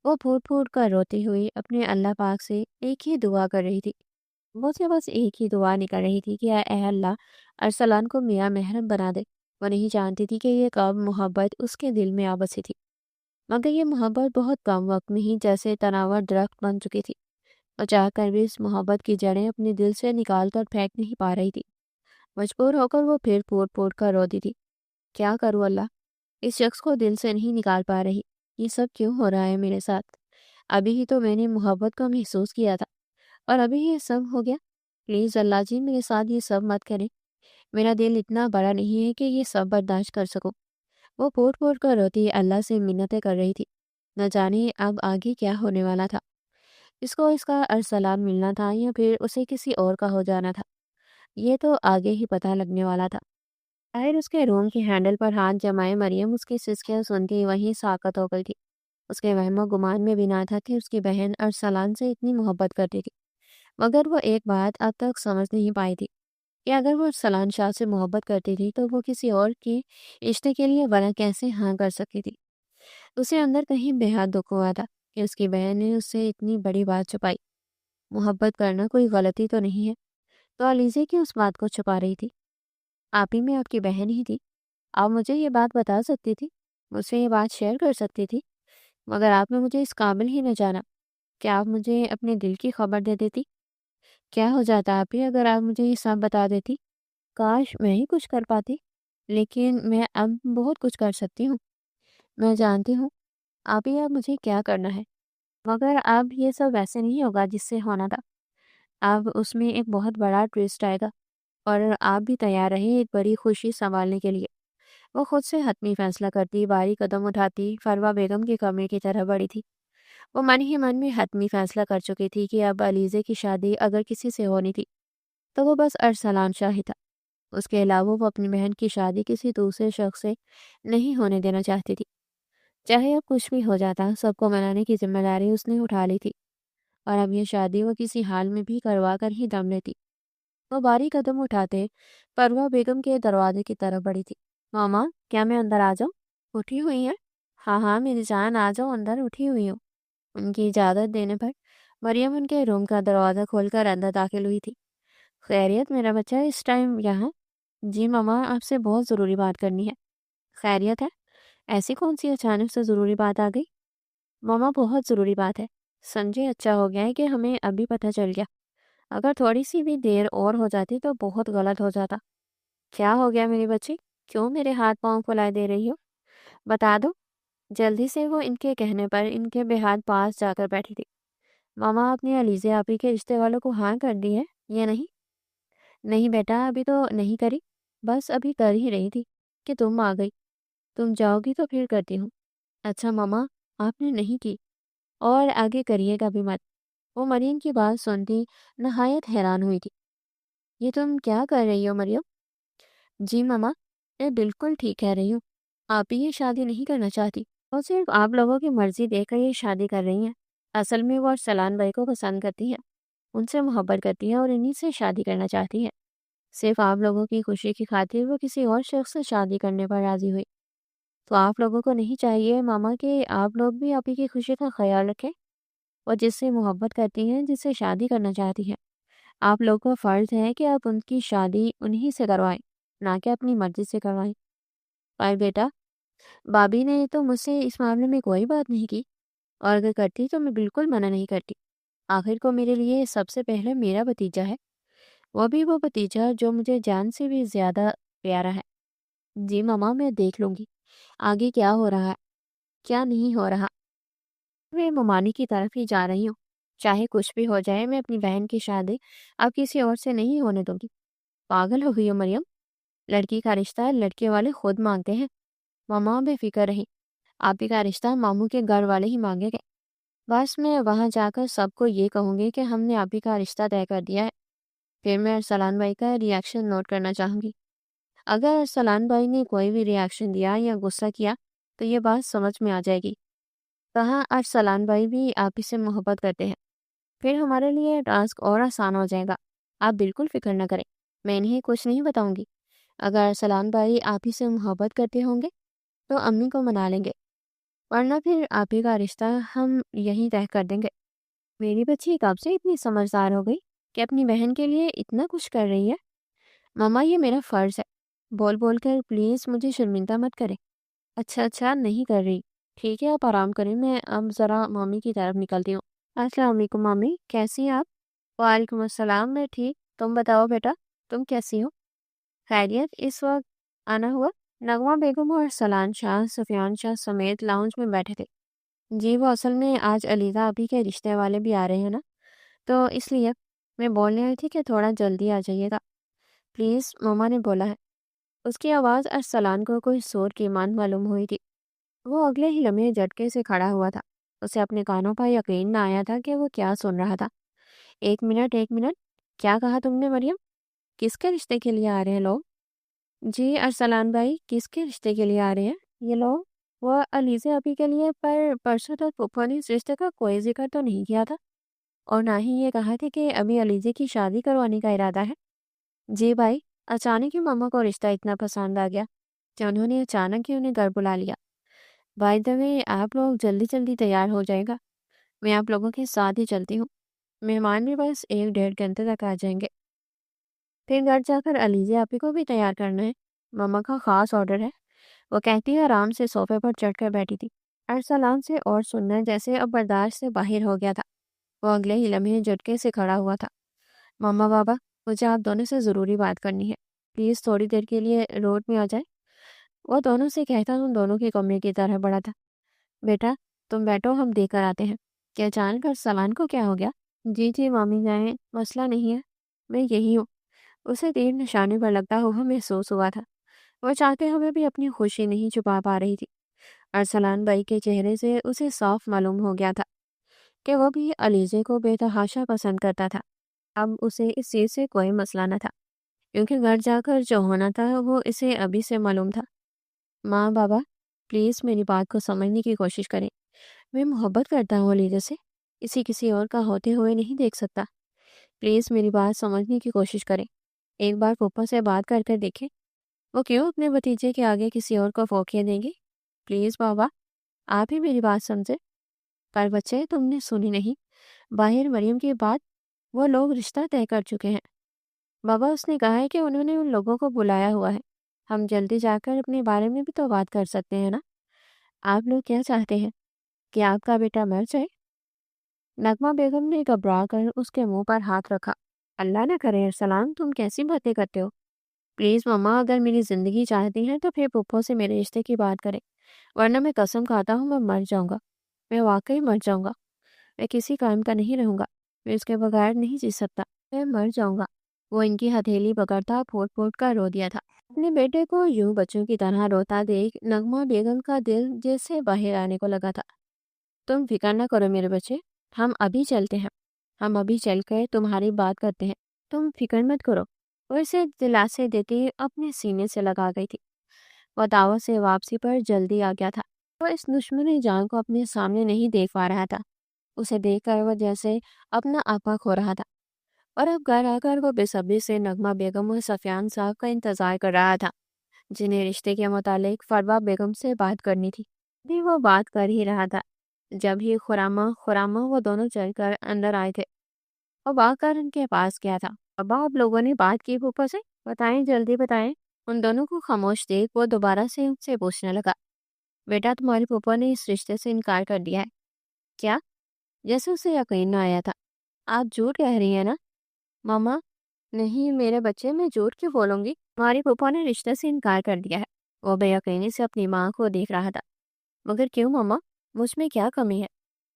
وہ پھوٹ پھوٹ کر روتی ہوئی اپنے اللہ پاک سے ایک ہی دعا کر رہی تھی۔ وہ سے بس ایک ہی دعا نکل رہی تھی کہ اے اللہ ارسلان کو میرا محرم بنا دے۔ وہ نہیں جانتی تھی کہ یہ کب محبت اس کے دل میں آ بسی تھی، مگر یہ محبت بہت کم وقت میں ہی جیسے تناور درخت بن چکی تھی۔ وہ چاہ کر بھی اس محبت کی جڑیں اپنے دل سے نکال کر پھینک نہیں پا رہی تھی۔ مجبور ہو کر وہ پھر پھوٹ پھوٹ کر روتی تھی۔ کیا کروں اللہ، اس شخص کو دل سے نہیں نکال پا رہی، یہ سب کیوں ہو رہا ہے میرے ساتھ؟ ابھی ہی تو میں نے محبت کو محسوس کیا تھا، اور ابھی یہ سب ہو گیا۔ پلیز اللہ جی میرے ساتھ یہ سب مت کریں، میرا دل اتنا بڑا نہیں ہے کہ یہ سب برداشت کر سکوں۔ وہ پھوٹ پھوٹ کر روتی اللہ سے منتیں کر رہی تھی۔ نہ جانے اب آگے کیا ہونے والا تھا، اس کو اس کا ارسلان ملنا تھا یا پھر اسے کسی اور کا ہو جانا تھا، یہ تو آگے ہی پتہ لگنے والا تھا۔ باہر اس کے روم کے ہینڈل پر ہاتھ جمائے مریم اس کی سسکیاں سنتی وہیں ساکت ہو گئی تھی۔ اس کے وہم و گمان میں بھی نہ تھا کہ اس کی بہن ارسلان سے اتنی محبت کرتی تھی، مگر وہ ایک بات اب تک سمجھ نہیں پائی تھی کہ اگر وہ ارسلان شاہ سے محبت کرتی تھی تو وہ کسی اور کے رشتے کے لیے بھلا کیسے ہاں کر سکتی تھی۔ اسے اندر کہیں بے حد دکھ ہوا تھا کہ اس کی بہن نے اس سے اتنی بڑی بات چھپائی۔ محبت کرنا کوئی غلطی تو نہیں ہے، تو علیزے کی اس بات کو چھپا رہی تھی؟ آپ ہی میں آپ کی بہن ہی تھی، آپ مجھے یہ بات بتا سکتی تھی، مجھ سے یہ بات شیئر کر سکتی تھی، مگر آپ نے مجھے اس قابل ہی نہ جانا کہ آپ مجھے اپنے دل کی خبر دے دیتی۔ کیا ہو جاتا آپ ہی اگر آپ مجھے یہ سب بتا دیتی؟ کاش میں ہی کچھ کر پاتی، لیکن میں اب بہت کچھ کر سکتی ہوں۔ میں جانتی ہوں آپ ہی اب مجھے کیا کرنا ہے، مگر اب یہ سب ویسے نہیں ہوگا جس سے ہونا تھا۔ اب اس میں ایک بہت بڑا ٹویسٹ آئے گا، اور آپ بھی تیار رہے ایک بڑی خوشی سنبھالنے کے لیے۔ وہ خود سے حتمی فیصلہ کرتی، باری قدم اٹھاتی، فروا بیگم کے کمرے کی طرح بڑھی تھی۔ وہ من ہی من میں حتمی فیصلہ کر چکی تھی کہ اب علیزے کی شادی اگر کسی سے ہونی تھی تو وہ بس ارسلان شاہ ہی تھا۔ اس کے علاوہ وہ اپنی بہن کی شادی کسی دوسرے شخص سے نہیں ہونے دینا چاہتی تھی۔ چاہے اب کچھ بھی ہو جاتا، سب کو منانے کی ذمہ داری اس نے اٹھا لی تھی، اور اب یہ شادی وہ کسی حال میں بھی کروا کر ہی دم لیتی۔ وہ باری قدم اٹھاتے پروا بیگم کے دروازے کی طرف بڑھی تھی۔ ماما، کیا میں اندر آ جاؤں؟ اٹھی ہوئی ہیں؟ ہاں ہاں میری جان، آ جاؤ اندر، اٹھی ہوئی ہوں۔ ان کی اجازت دینے پر مریم ان کے روم کا دروازہ کھول کر اندر داخل ہوئی تھی۔ خیریت میرا بچہ اس ٹائم یہاں؟ جی ماما، آپ سے بہت ضروری بات کرنی ہے۔ خیریت ہے؟ ایسی کون سی اچانک سے ضروری بات آ گئی؟ ماما بہت ضروری بات ہے، سمجھے اچھا ہو گیا ہے کہ ہمیں ابھی پتہ چل گیا، اگر تھوڑی سی بھی دیر اور ہو جاتی تو بہت غلط ہو جاتا۔ کیا ہو گیا میری بچی؟ کیوں میرے ہاتھ پاؤں پھلائے دے رہی ہو؟ بتا دو۔ جلدی سے وہ ان کے کہنے پر ان کے بے ہاتھ پاس جا کر بیٹھی تھی۔ ماما، آپ نے علیزے آپی کے رشتے والوں کو ہاں کر دی ہے یا نہیں؟ نہیں بیٹا، ابھی تو نہیں کری، بس ابھی کر ہی رہی تھی کہ تم آ گئی۔ تم جاؤ گی تو پھر کرتی ہوں۔ اچھا ماما، آپ نے نہیں کی، اور آگے کریے گا بھی مت۔ وہ مریم کی بات سنتی نہایت حیران ہوئی تھی۔ یہ تم کیا کر رہی ہو مریم؟ جی ماما، میں بالکل ٹھیک کہہ رہی ہوں، آپ ہی یہ شادی نہیں کرنا چاہتی، اور صرف آپ لوگوں کی مرضی دیکھ کر یہ شادی کر رہی ہیں۔ اصل میں وہ ارسلان بھائی کو پسند کرتی ہے، ان سے محبت کرتی ہے اور انہی سے شادی کرنا چاہتی ہے۔ صرف آپ لوگوں کی خوشی کی خاطر وہ کسی اور شخص سے شادی کرنے پر راضی ہوئی۔ تو آپ لوگوں کو نہیں چاہیے ماما کہ آپ لوگ بھی آپ ہی کی خوشی کا خیال رکھیں؟ وہ جس سے محبت کرتی ہیں، جس سے شادی کرنا چاہتی ہے، آپ لوگوں کا فرض ہے کہ آپ ان کی شادی انہی سے کروائیں، نہ کہ اپنی مرضی سے کروائیں۔ اور بیٹا، بابی نے تو مجھ سے اس معاملے میں کوئی بات نہیں کی، اور اگر کرتی تو میں بالکل منع نہیں کرتی۔ آخر کو میرے لیے سب سے پہلے میرا بھتیجا ہے، وہ بھی وہ بھتیجا جو مجھے جان سے بھی زیادہ پیارا ہے۔ جی ماما، میں دیکھ لوں گی آگے کیا ہو رہا ہے، کیا نہیں ہو رہا۔ میں ممانی کی طرف ہی جا رہی ہوں، چاہے کچھ بھی ہو جائے، میں اپنی بہن کی شادی اب کسی اور سے نہیں ہونے دوں گی۔ پاگل ہو گئی ہو مریم، لڑکی کا رشتہ لڑکے والے خود مانگتے ہیں۔ ماما بے فکر رہی، آپ ہی کا رشتہ ماموں کے گھر والے ہی مانگے گے، بس میں وہاں جا کر سب کو یہ کہوں گی کہ ہم نے آپ ہی کا رشتہ طے کر دیا ہے۔ پھر میں ارسلان بھائی کا ریاکشن نوٹ کرنا چاہوں گی۔ اگر ارسلان بھائی نے کوئی بھی ریاکشن دیا یا غصہ کیا تو یہ بات سمجھ میں آ جائے گی، کہاں ارسلان بھائی بھی آپ ہی سے محبت کرتے ہیں، پھر ہمارے لیے ٹاسک اور آسان ہو جائے گا۔ آپ بالکل فکر نہ کریں، میں انہیں کچھ نہیں بتاؤں گی۔ اگر ارسلان بھائی آپ ہی سے محبت کرتے ہوں گے تو امی کو منا لیں گے، ورنہ پھر آپ ہی کا رشتہ ہم یہیں طے کر دیں گے۔ میری بچی کب سے اتنی سمجھدار ہو گئی کہ اپنی بہن کے لیے اتنا کچھ کر رہی ہے؟ ماما، یہ میرا فرض ہے، بول بول کر پلیز مجھے شرمندہ مت کریں۔ اچھا اچھا، نہیں کر رہی، ٹھیک ہے آپ آرام کریں، میں اب ذرا مامی کی طرف نکلتی ہوں۔ السلام علیکم مامی، کیسی ہیں آپ؟ وعلیکم السلام، میں ٹھیک، تم بتاؤ بیٹا، تم کیسی ہو؟ خیریت؟ اس وقت آنا ہوا؟ نغمہ بیگم اور سلان شاہ سفیان شاہ سمیت لاؤنج میں بیٹھے تھے۔ جی وہ اصل میں آج علیزہ ابھی کے رشتے والے بھی آ رہے ہیں نا، تو اس لیے میں بولنے آئی تھی کہ تھوڑا جلدی آ جائیے گا پلیز، ماما نے بولا ہے۔ اس کی آواز ارسلان کو کوئی سور کی مان معلوم ہوئی تھی۔ وہ اگلے ہی لمحے جھٹکے سے کھڑا ہوا تھا، اسے اپنے کانوں پر یقین نہ آیا تھا کہ وہ کیا سن رہا تھا۔ ایک منٹ ایک منٹ، کیا کہا تم نے مریم؟ کس کے رشتے کے لیے آ رہے ہیں لوگ؟ جی ارسلان بھائی، کس کے رشتے کے لیے آ رہے ہیں یہ لوگ؟ وہ علیزے ابھی کے لیے، پر پرسوں تک پھپھو نے اس رشتے کا کوئی ذکر تو نہیں کیا تھا، اور نہ ہی یہ کہا تھا کہ ابھی علیزے کی شادی کروانے کا ارادہ ہے۔ जी भाई, अचानक ही मम्मा को रिश्ता इतना पसंद आ गया कि उन्होंने अचानक ही उन्हें घर बुला लिया। बाय द वे, आप लोग जल्दी जल्दी तैयार हो जाएगा। मैं आप लोगों के साथ ही चलती हूँ। मेहमान भी बस 1 डेढ़ घंटे तक आ जाएंगे। फिर घर जाकर अलीज़ा आपी को भी तैयार करना है। मम्मा का खास ऑर्डर है। वो कहती है, आराम से सोफे पर चढ़कर बैठी थी। अरसलान से और सुनना जैसे अब बर्दाश्त से बाहर हो गया था। वो अगले ही लम्हे झटके से खड़ा हुआ था। मम्मा पापा, मुझे आप दोनों से ज़रूरी बात करनी है। प्लीज़ थोड़ी देर के लिए रोड में आ जाए। वो दोनों से कहता उन दोनों के कमरे की तरह बड़ा था। बेटा, तुम बैठो, हम देकर आते हैं। क्या अचानक अरसलान को क्या हो गया? जी जी मामी जाए, मसला नहीं है। मैं यही हूँ। उसे तीर निशाने पर लगता हुआ महसूस हुआ था। वह चाहते हुए भी अपनी खुशी नहीं छुपा पा रही थी। अरसलान भाई के चेहरे से उसे साफ मालूम हो गया था कि वह भी अलीजे को बेतहाशा पसंद करता था। अब उसे इस चीज़ से कोई मसला न था, क्योंकि घर जाकर जो होना था वो इसे अभी से मालूम था। माँ बाबा, प्लीज़ मेरी बात को समझने की कोशिश करें। मैं मोहब्बत करता हूँ अलीजा से। इसी किसी और का होते हुए नहीं देख सकता। प्लीज़ मेरी बात समझने की कोशिश करें। एक बार पप्पा से बात कर कर देखें। वो क्यों अपने भतीजे के आगे किसी और को फोकिया देंगे? प्लीज़ बाबा, आप ही मेरी बात समझे। पर बच्चे, तुमने सुनी नहीं। बाहिर मरियम की बात, वो लोग रिश्ता तय कर चुके हैं। बाबा, उसने कहा है कि उन्होंने उन लोगों को बुलाया हुआ है। हम जल्दी जाकर अपने बारे में भी तो बात कर सकते हैं ना। आप लोग क्या चाहते हैं कि आपका बेटा मर जाए? नगमा बेगम ने घबरा कर उसके मुंह पर हाथ रखा। अल्लाह न करे अरसलान, तुम कैसी बातें करते हो? प्लीज़ मम्मा, अगर मेरी ज़िंदगी चाहती हैं तो फिर पप्पो से मेरे रिश्ते की बात करें, वरना मैं कसम खाता हूँ मैं मर जाऊंगा। मैं वाकई मर जाऊंगा। मैं किसी काम का नहीं रहूंगा। मैं उसके बगैर नहीं जी सकता। मैं मर जाऊंगा। वो इनकी हथेली पकड़ता फूट फूट कर रो दिया था। अपने बेटे को यूं बच्चों की तरह रोता देख नगमा बेगम का दिल जैसे बाहर आने को लगा था। तुम फिक्र न करो मेरे बच्चे, हम अभी चलते हैं। हम अभी चलकर तुम्हारी बात करते हैं। तुम फिक्र मत करो। वो इसे दिलासे देती अपने सीने से लगा गई थी। वह दावत से वापसी पर जल्दी आ गया था। वो इस दुश्मनी जान को अपने सामने नहीं देख पा रहा था। उसे देखकर वह जैसे अपना आपा खो रहा था। और अब घर आकर वो बेसब्री से नगमा बेगम और सफियान साहब का इंतजार कर रहा था, जिन्हें रिश्ते के मुतालिक फरवा बेगम से बात करनी थी। भी वो बात कर ही रहा था जब ही खुरामा खुरामा वो दोनों चलकर अंदर आए थे। और आकर उनके पास गया था। अब्बा, आप लोगों ने बात की फूफा से? बताएं, जल्दी बताएं। उन दोनों को खामोश देख वो दोबारा से उनसे पूछने लगा। बेटा, तुम्हारे फूफा ने इस रिश्ते से इनकार कर दिया है। क्या? जैसे उसे यकीन न आया था। आप झूठ कह रही हैं ना? मामा, नहीं मेरे बच्चे, मैं झूठ क्यों बोलूंगी? तुम्हारी फूफा ने रिश्ते से इनकार कर दिया है। वो बेयकीनी से अपनी माँ को देख रहा था। मगर क्यों मामा? मुझ में क्या कमी है?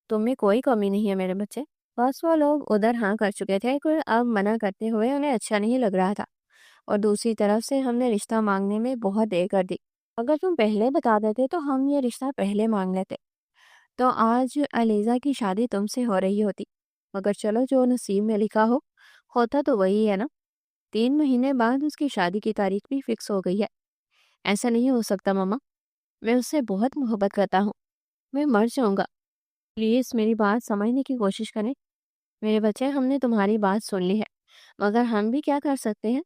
तुम में कोई कमी नहीं है मेरे बच्चे। बस वो लोग उधर हाँ कर चुके थे, कोई अब मना करते हुए उन्हें अच्छा नहीं लग रहा था। और दूसरी तरफ से हमने रिश्ता मांगने में बहुत देर कर दी। अगर तुम पहले बता देते तो हम ये रिश्ता पहले मांग लेते। तो आज अलीजा की शादी तुमसे हो रही होती। मगर चलो, जो नसीब में लिखा हो होता तो वही है ना। 3 महीने बाद उसकी शादी की तारीख भी फिक्स हो गई है। ऐसा नहीं हो सकता मामा। मैं उससे बहुत मोहब्बत करता हूँ। मैं मर जाऊंगा। प्लीज़ मेरी बात समझने की कोशिश करें। मेरे बच्चे, हमने तुम्हारी बात सुन ली है, मगर हम भी क्या कर सकते हैं?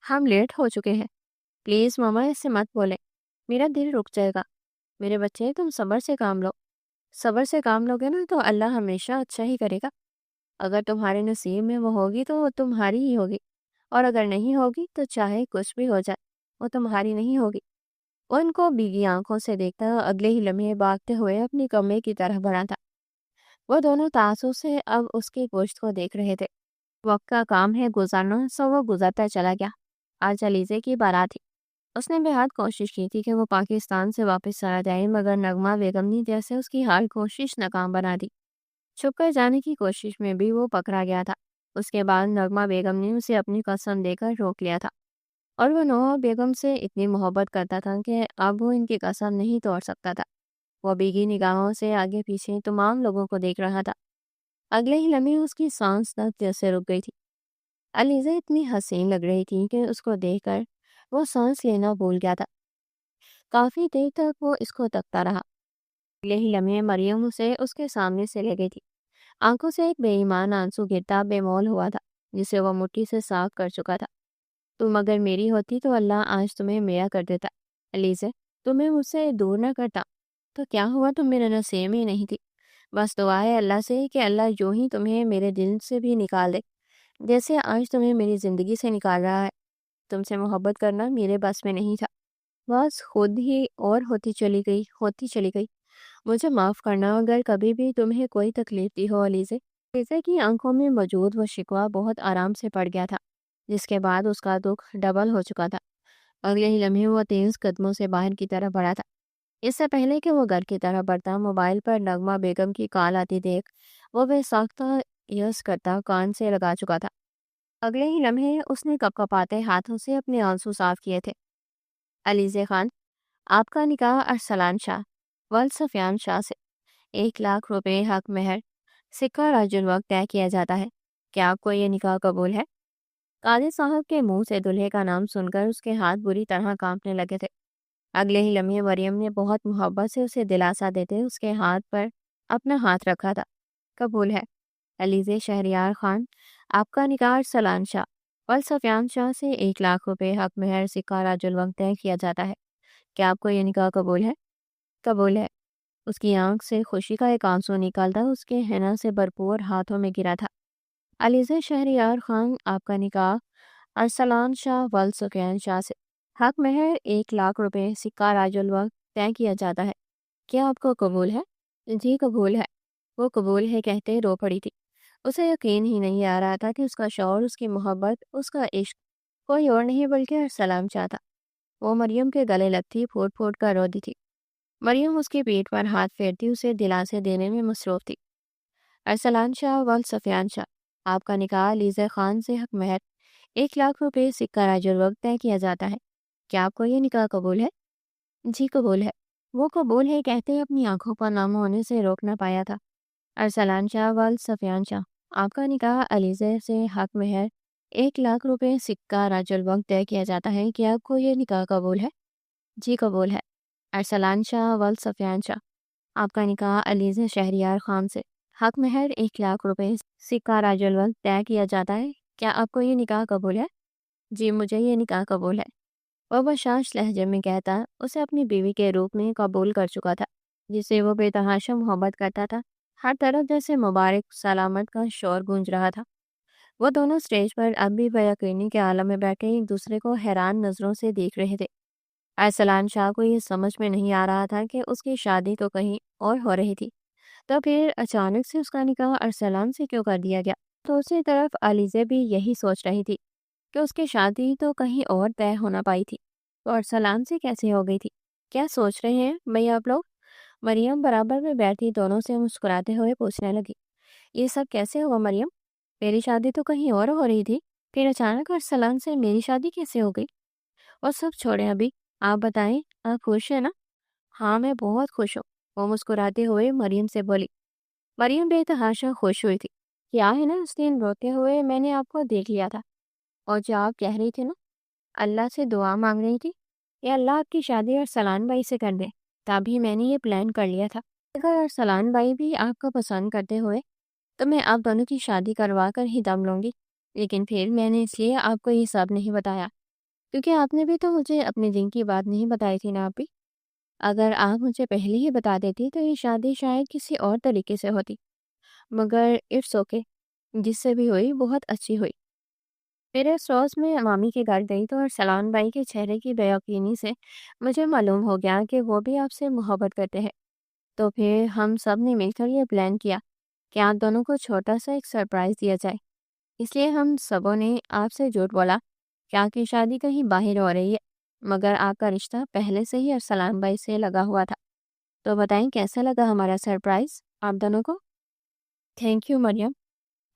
हम लेट हो चुके हैं। प्लीज़ मामा, ऐसे मत बोले। मेरा दिल रुक जाएगा। मेरे बच्चे, तुम सब्र से काम लो। सब्र से काम लोगे ना तो अल्लाह हमेशा अच्छा ही करेगा। अगर तुम्हारे नसीब में वो होगी तो वो तुम्हारी ही होगी, और अगर नहीं होगी तो चाहे कुछ भी हो जाए, वो तुम्हारी नहीं होगी। वो उनको भीगी आंखों से देखता अगले ही लम्हे भागते हुए अपने कमरे की तरफ बढ़ा था। वो दोनों तासुब से अब उसकी गोश्त को देख रहे थे। वक्त का काम है गुजारना, सो वो गुजरता चला गया। आज अलीजे की बारात थी। उसने बेहद कोशिश की थी कि वो पाकिस्तान से वापस चला जाए, मगर नगमा बेगम ने जैसे उसकी हर कोशिश नाकाम बना दी। छुप कर जाने की कोशिश में भी वो पकड़ा गया था। उसके बाद नगमा बेगम ने उसे अपनी कसम देकर रोक लिया था। और वो नोहा बेगम से इतनी मोहब्बत करता था कि अब वो इनकी कसम नहीं तोड़ सकता था। वो भीगी निगाहों से आगे पीछे तमाम लोगों को देख रहा था। अगले ही लम्हे उसकी सांस तक जैसे रुक गई थी। अलीजा इतनी हसीन लग रही थी कि उसको देखकर वो सांस लेना भूल गया था। काफी देर तक वो इसको तकता रहा। अगले ही लम्हे मरियम उसे उसके सामने से ले गई थी। आंखों से एक बेईमान आंसू गिरता बेमौल हुआ था, जिसे वह मुट्ठी से साफ कर चुका था। تم اگر میری ہوتی تو اللہ آج تمہیں میرا کر دیتا۔ علیزے، تمہیں مجھ سے دور نہ کرتا تو کیا ہوا، تم میرے نصیب میں نہیں تھی۔ بس دعا ہے اللہ سے کہ اللہ یوں ہی تمہیں میرے دل سے بھی نکال دے، جیسے آج تمہیں میری زندگی سے نکال رہا ہے۔ تم سے محبت کرنا میرے بس میں نہیں تھا، بس خود ہی اور ہوتی چلی گئی۔ مجھے معاف کرنا اگر کبھی بھی تمہیں کوئی تکلیف دی ہو علیزے۔ علیزے کی آنکھوں میں موجود وہ شکوہ بہت آرام سے پڑ گیا تھا، جس کے بعد اس کا دکھ ڈبل ہو چکا تھا۔ اگلے ہی لمحے وہ تیز قدموں سے باہر کی طرف بڑھا تھا۔ اس سے پہلے کہ وہ گھر کی طرف بڑھتا، موبائل پر نغمہ بیگم کی کال آتی دیکھ وہ بے ساختہ یس کرتا کان سے لگا چکا تھا۔ اگلے ہی لمحے اس نے کپ کپاتے ہاتھوں سے اپنے آنسو صاف کیے تھے۔ علیزے خان، آپ کا نکاح ارسلان شاہ سفیان شاہ سے 1 لاکھ روپے حق مہر سکہ راج الوقت طے کیا جاتا ہے۔ کیا آپ کو یہ نکاح قبول ہے؟ قاضی صاحب کے منہ سے دلہے کا نام سن کر اس کے ہاتھ بری طرح کانپنے لگے تھے۔ اگلے ہی لمحے مریم نے بہت محبت سے اسے دلاسا دیتے اس کے ہاتھ پر اپنا ہاتھ رکھا تھا۔ قبول ہے علیزے شہریار خان، آپ کا نکاح ارسلان شاہ سفیان شاہ سے 1 لاکھ روپے حق مہر سکہ راج الوقت طے کیا جاتا ہے۔ کیا آپ کو یہ نکاح قبول ہے؟ قبول ہے۔ اس کی آنکھ سے خوشی کا ایک آنسو نکالتا اس کے حنا سے بھرپور ہاتھوں میں گرا تھا۔ علیزے شہریار خان، آپ کا نکاح ارسلان شاہ سفیان شاہ سے حق مہر 1 لاکھ روپے سکہ راج الوقت طے کیا جاتا ہے۔ کیا آپ کو قبول ہے؟ جی قبول ہے۔ وہ قبول ہے کہتے رو پڑی تھی۔ اسے یقین ہی نہیں آ رہا تھا کہ اس کا شوہر، اس کی محبت، اس کا عشق کوئی اور نہیں بلکہ ارسلان شاہ تھا۔ وہ مریم کے گلے لگتی پھوٹ پھوٹ کر روتی تھی۔ مریم اس کے پیٹ پر ہاتھ پھیرتی اسے دلاسے دینے میں مصروف تھی۔ ارسلان شاہ سفیان شاہ، آپ کا نکاح علیزے خان سے حق مہر 1 لاکھ روپے سکہ راج الوقت طے کیا جاتا ہے۔ کیا آپ کو یہ نکاح قبول ہے؟ جی قبول ہے۔ وہ قبول ہے کہتے اپنی آنکھوں پر نم ہونے سے روک نہ پایا تھا۔ ارسلان شاہ سفیان شاہ، آپ کا نکاح علیزے سے حق مہر 1 لاکھ روپے سکہ راج الوقت طے کیا جاتا ہے۔ کیا آپ کو یہ نکاح قبول ہے؟ جی قبول ہے۔ ارسلان شاہ سفیان شاہ، آپ کا نکاح علیزے شہریار خان سے حق مہر 1 لاکھ روپے سکہ راج الوقت طے کیا جاتا ہے۔ کیا آپ کو یہ نکاح قبول ہے؟ جی مجھے یہ نکاح قبول ہے۔ وہ بشاش لہجے میں کہتا اسے اپنی بیوی کے روپ میں قبول کر چکا تھا، جسے وہ بے تحاشا محبت کرتا تھا۔ ہر طرف جیسے مبارک سلامت کا شور گونج رہا تھا۔ وہ دونوں سٹیج پر اب بھی بے یقینی کے عالم میں بیٹھے ایک دوسرے کو حیران نظروں سے دیکھ رہے تھے۔ ارسلان شاہ کو یہ سمجھ میں نہیں آ رہا تھا کہ اس کی شادی تو کہیں اور ہو رہی تھی، تو پھر اچانک سے اس کا نکاح ارسلان سے کیوں کر دیا گیا۔ دوسری طرف علیزے بھی یہی سوچ رہی تھی کہ اس کی شادی تو کہیں اور طے ہونا پائی تھی، تو ارسلان سے کیسے ہو گئی تھی۔ کیا سوچ رہے ہیں بھئی آپ لوگ؟ مریم برابر میں بیٹھی دونوں سے مسکراتے ہوئے پوچھنے لگی۔ یہ سب کیسے ہوا مریم؟ میری شادی تو کہیں اور ہو رہی تھی، پھر اچانک ارسلان سے میری شادی کیسے ہو گئی؟ اور سب چھوڑیں ابھی، آپ بتائیں آپ خوش ہیں نا؟ ہاں میں بہت خوش ہوں، وہ مسکراتے ہوئے مریم سے بولی۔ مریم بے تحاشا خوش ہوئی تھی۔ کیا ہے نا، اس دن روتے ہوئے میں نے آپ کو دیکھ لیا تھا، اور جو آپ کہہ رہی تھی نا، اللہ سے دعا مانگ رہی تھی کہ اللہ آپ کی شادی ارسلان بھائی سے کر دے، تبھی میں نے یہ پلان کر لیا تھا۔ اگر ارسلان بھائی بھی آپ کو پسند کرتے ہوئے تو میں آپ دونوں کی شادی کروا کر ہی دم لوں گی، لیکن پھر میں نے اس لیے آپ کو یہ سب نہیں بتایا کیونکہ آپ نے بھی تو مجھے اپنے دن کی بات نہیں بتائی تھی نا آپ بھی۔ اگر آپ مجھے پہلے ہی بتا دیتی تو یہ شادی شاید کسی اور طریقے سے ہوتی، مگر اٹس اوکے، جس سے بھی ہوئی بہت اچھی ہوئی۔ میرے اس روز میں مامی کے گھر گئی تو ارسلان بھائی کے چہرے کی بے یقینی سے مجھے معلوم ہو گیا کہ وہ بھی آپ سے محبت کرتے ہیں۔ تو پھر ہم سب نے مل کر یہ پلان کیا کہ آپ دونوں کو چھوٹا سا ایک سرپرائز دیا جائے۔ اس لیے ہم سبوں نے آپ سے جھوٹ بولا کہ آپ کی شادی کہیں باہر ہو رہی ہے، مگر آپ کا رشتہ پہلے سے ہی ارسلان بھائی سے لگا ہوا تھا۔ تو بتائیں کیسا لگا ہمارا سرپرائز آپ دونوں کو؟ تھینک یو مریم،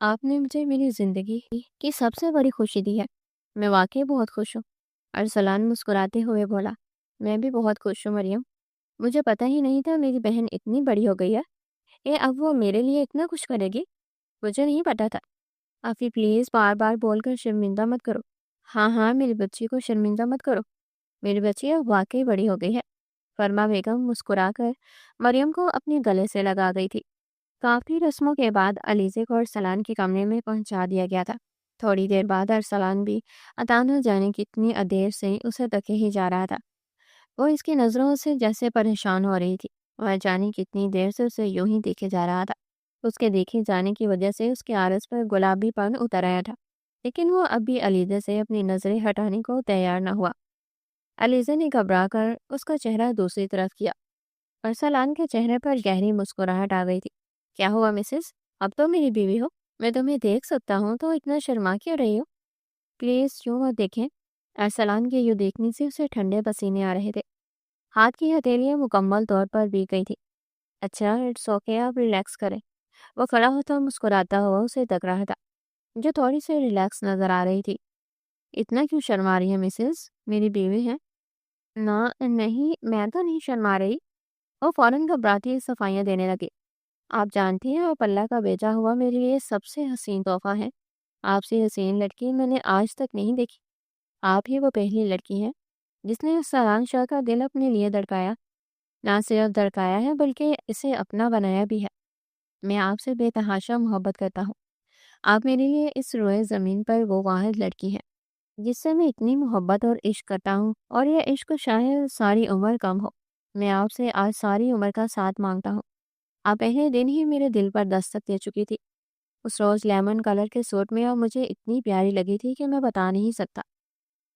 آپ نے مجھے میری زندگی کی سب سے بڑی خوشی دی ہے۔ میں واقعی بہت خوش ہوں، ارسلان مسکراتے ہوئے بولا۔ میں بھی بہت خوش ہوں مریم، مجھے پتہ ہی نہیں تھا میری بہن اتنی بڑی ہو گئی ہے، اب وہ میرے لیے اتنا کچھ کرے گی، مجھے نہیں پتا تھا۔ آفی پلیز بار بار بول کر شرمندہ مت کرو۔ ہاں ہاں میری بچی کو شرمندہ مت کرو، میری بچی اب واقعی بڑی ہو گئی ہے، فرما بیگم مسکرا کر مریم کو اپنے گلے سے لگا گئی تھی۔ کافی رسموں کے بعد علیزے کو ارسلان کے کمرے میں پہنچا دیا گیا تھا۔ थोड़ी देर बाद अरसलान भी अता न जाने कितनी देर से उसे तके ही जा रहा था। वो इसकी नज़रों से जैसे परेशान हो रही थी। वह जाने कितनी देर से उसे यूं ही देखे जा रहा था। उसके देखे जाने की वजह से उसके आरस पर गुलाबीपन उतर आया था, लेकिन वो अब भी अलीज़ा से अपनी नज़रें हटाने को तैयार न हुआ। अलीज़ा ने घबरा कर उसका चेहरा दूसरी तरफ किया। अरसलान के चेहरे पर गहरी मुस्कुराहट आ गई थी। क्या हुआ मिसेस? अब तो मेरी बीवी हो, मैं तुम्हें देख सकता हूँ, तो इतना शर्मा क्यों रही हो? प्लीज यूं मत देखें। अरसलान के यूं देखने से उसे ठंडे पसीने आ रहे थे। हाथ की हथेलियां मुकम्मल तौर पर भीग गई थी। अच्छा, इट्स ओके, आप रिलैक्स करें। वो खड़ा होता मुस्कुराता हुआ उसे तक रहा था, जो थोड़ी सी रिलैक्स नजर आ रही थी। इतना क्यों शर्मा रही है मिसेस? मेरी बीवी है ना। नहीं, मैं तो नहीं शर्मा रही। वो फौरन घबराती सफाइयां देने लगी। आप जानती हैं, आप अल्लाह का भेजा हुआ मेरे लिए सबसे हसीन तोहफा है। आपसे हसीन लड़की मैंने आज तक नहीं देखी। आप ही वो पहली लड़की हैं जिसने उस सरान शाह का दिल अपने लिए धड़काया। ना सिर्फ धड़काया है, बल्कि इसे अपना बनाया भी है। मैं आपसे बेतहाशा मोहब्बत करता हूँ। आप मेरे लिए इस रोए ज़मीन पर वो वाहिद लड़की है जिससे मैं इतनी मोहब्बत और इश्क करता हूँ, और यह इश्क शायद सारी उम्र कम हो। मैं आपसे आज सारी उम्र का साथ मांगता हूँ। आप पहले दिन ही मेरे दिल पर दस्तक दे चुकी थी। उस रोज़ लेमन कलर के सूट में आप मुझे इतनी प्यारी लगी थी कि मैं बता नहीं सकता।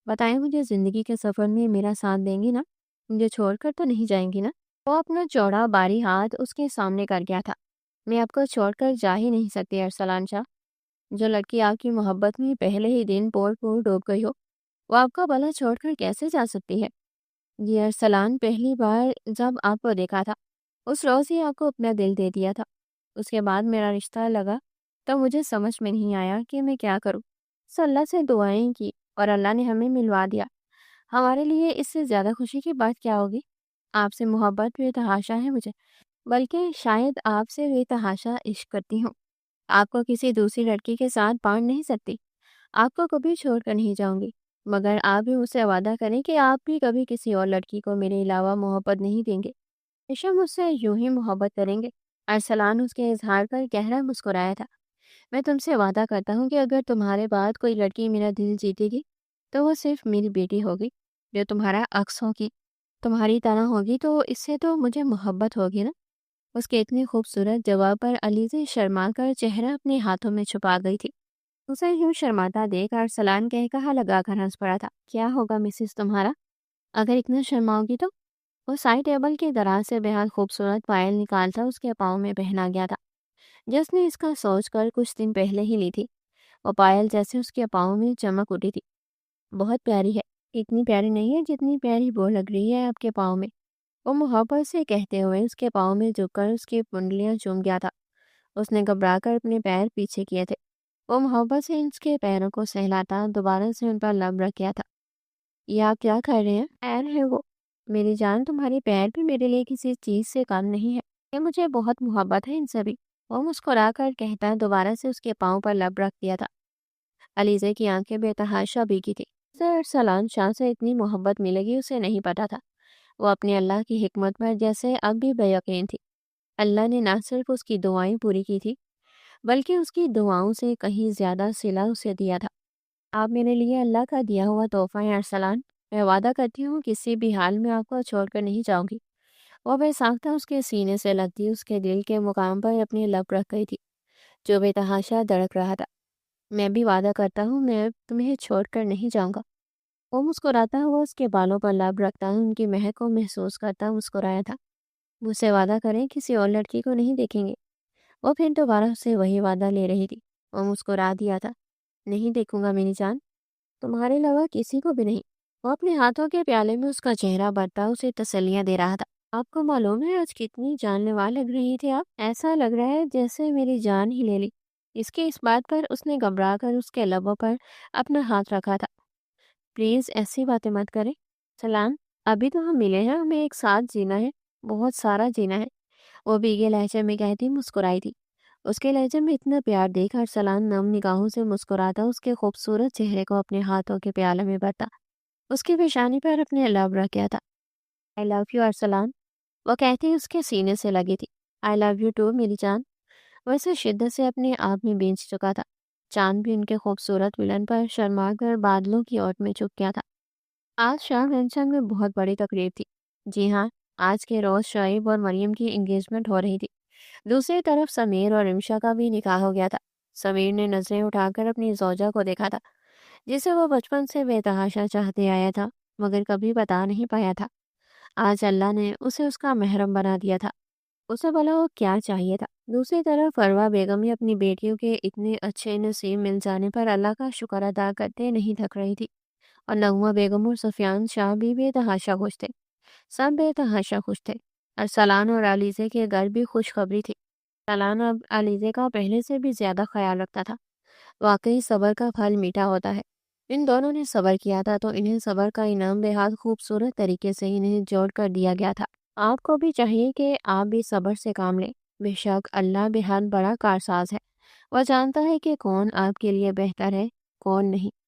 बताएं, मुझे ज़िंदगी के सफ़र में मेरा साथ देंगी ना? मुझे छोड़कर तो नहीं जाएंगी ना? वो अपना चौड़ा बारी हाथ उसके सामने कर गया था। मैं आपको छोड़कर जा ही नहीं सकती अरसलान शाह। जो लड़की आपकी मोहब्बत में पहले ही दिन पोर पोर डूब गई हो, वो आपका भला छोड़कर कैसे जा सकती है? ये अरसलान, पहली बार जब आपको देखा था उस रोज़ ही आपको अपना दिल दे दिया था। उसके बाद मेरा रिश्ता लगा, तब मुझे समझ में नहीं आया कि मैं क्या करूं। बस अल्लाह से दुआएं की और अल्लाह ने हमें मिलवा दिया। हमारे लिए इससे ज़्यादा खुशी की बात क्या होगी? आपसे मोहब्बत बेतहाशा है मुझे, बल्कि शायद आपसे बेतहाशा इश्क करती हूँ। आपको किसी दूसरी लड़की के साथ बांट नहीं सकती। आपको कभी छोड़कर नहीं जाऊंगी, मगर आप भी मुझसे वादा करें कि आप भी कभी किसी और लड़की को मेरे अलावा मोहब्बत नहीं देंगे। हमेशा मुझसे यूं ही मोहब्बत करेंगे। अरसलान उसके इजहार पर गहरा मुस्कुराया था। मैं तुमसे वादा करता हूँ कि अगर तुम्हारे बाद कोई लड़की मेरा दिल जीतेगी, तो वो सिर्फ मेरी बेटी होगी, जो तुम्हारा अक्स होगी, तुम्हारी तरह होगी। तो इससे तो मुझे मोहब्बत होगी ना? उसके इतने खूबसूरत जवाब पर अलीज़ा शर्मा कर चेहरा अपने हाथों में छुपा गई थी। उसे यूं शर्माता देख अरसलान कहा लगाकर हंस पड़ा था। क्या होगा मिसेस तुम्हारा, अगर इतना शर्माओगी तो? वो साइड टेबल की दराज से बेहद खूबसूरत पायल निकालता उसके पाँव में पहना गया था, जिसने इसका सोच कर कुछ दिन पहले ही ली थी। वो पायल जैसे उसके पाँव में चमक उठी थी। बहुत प्यारी है। इतनी प्यारी नहीं है जितनी प्यारी वो लग रही है आपके पाँव में। वो मोहब्बत से कहते हुए उसके पाँव में झुककर उसकी कुंडलियां चूम गया था। उसने घबराकर अपने पैर पीछे किए थे। वो मोहब्बत से उसके पैरों को सहलाता दोबारा से उन पर लब रख गया था। ये आप क्या कर रहे हैं? पैर है वो। मेरी जान, तुम्हारे पैर भी मेरे लिए किसी चीज से कम नहीं है। ये मुझे बहुत मोहब्बत है इनसे भी। वो मुस्कुराकर कहता दोबारा से उसके पाँव पर लब रख दिया था। अलीज़े की आंखें बेतहाशा भीगी थी। सर सलान शाह से इतनी मोहब्बत मिलेगी उसे नहीं पता था। वो अपने अल्लाह की हिकमत पर जैसे अब भी बेयकीन थी। अल्लाह ने ना सिर्फ उसकी दुआएं पूरी की थी, बल्कि उसकी दुआओं से कहीं ज्यादा सिला उसे दिया था। आप मेरे लिए अल्लाह का दिया हुआ तोहफा है अरसलान। मैं वादा करती हूँ किसी भी हाल में आपको छोड़कर नहीं जाऊंगी। वो बेसाख्ता उसके सीने से लगती उसके दिल के मुकाम पर अपनी लब रख गई थी, जो बेतहाशा धड़क रहा था। मैं भी वादा करता हूँ, मैं तुम्हें छोड़कर नहीं जाऊंगा। वो मुस्कुराता हुआ उसके बालों पर लब रखता उनकी महक को महसूस करता मुस्कुराया था। मुझसे वादा करें किसी और लड़की को नहीं देखेंगे। वो फिर दोबारा उससे वही वादा ले रही थी। वो मुस्कुरा दिया था। नहीं देखूंगा मेरी जान, तुम्हारे अलावा किसी को भी नहीं। वो अपने हाथों के प्याले में उसका चेहरा भरता उसे तसल्लियां दे रहा था। आपको मालूम है आज कितनी जानलेवा लग रही थी आप। ऐसा लग रहा है जैसे मेरी जान ही ले ली। इसके इस बात पर उसने घबरा कर उसके लबों पर अपना हाथ रखा था। प्लीज ऐसी बातें मत करें सलाम। अभी तो हम मिले हैं, हमें एक साथ जीना है, बहुत सारा जीना है। वो भीगे लहजे में कहती मुस्कुराई थी। उसके लहजे में इतना प्यार देख अरसलान नम निगाहों से मुस्कुराता उसके खूबसूरत चेहरे को अपने हाथों के प्याले में भरता उसकी पेशानी पर अपने लब रख गया था। आई लव यू अरसलान, वो कहती उसके सीने से लगी थी। आई लव यू टू मेरी जान। वैसे शिद्दत से अपने आप में बेच चुका था। چاند بھی ان کے خوبصورت ملن پر شرما کر بادلوں کی اوٹ میں چھپ گیا تھا۔ آج شام مینشن میں بہت بڑی تقریب تھی۔ جی ہاں، آج کے روز شعیب اور مریم کی انگیجمنٹ ہو رہی تھی۔ دوسری طرف سمیر اور رمشا کا بھی نکاح ہو گیا تھا۔ سمیر نے نظریں اٹھا کر اپنی زوجہ کو دیکھا تھا، جسے وہ بچپن سے بے تحاشا چاہتے آیا تھا، مگر کبھی بتا نہیں پایا تھا۔ آج اللہ نے اسے اس کا محرم بنا دیا تھا۔ اسے بھلا وہ کیا چاہیے تھا؟ دوسری طرف فروا بیگم بھی اپنی بیٹیوں کے اتنے اچھے نصیب مل جانے پر اللہ کا شکر ادا کرتے نہیں تھک رہی تھی، اور نغمہ بیگم اور سفیان شاہ بھی بے تحاشا خوش تھے۔ سب بے تحاشا خوش تھے۔ ارسلان اور علیزے کے گھر بھی خوشخبری تھی۔ ارسلان اب علیزے کا پہلے سے بھی زیادہ خیال رکھتا تھا۔ واقعی صبر کا پھل میٹھا ہوتا ہے۔ ان دونوں نے صبر کیا تھا تو انہیں صبر کا انعام بے حد خوبصورت طریقے سے انہیں جوڑ کر دیا گیا تھا۔ آپ کو بھی چاہیے کہ آپ بھی صبر سے کام لیں۔ بے شک اللہ بے حد بڑا کارساز ہے۔ وہ جانتا ہے کہ کون آپ کے لیے بہتر ہے، کون نہیں۔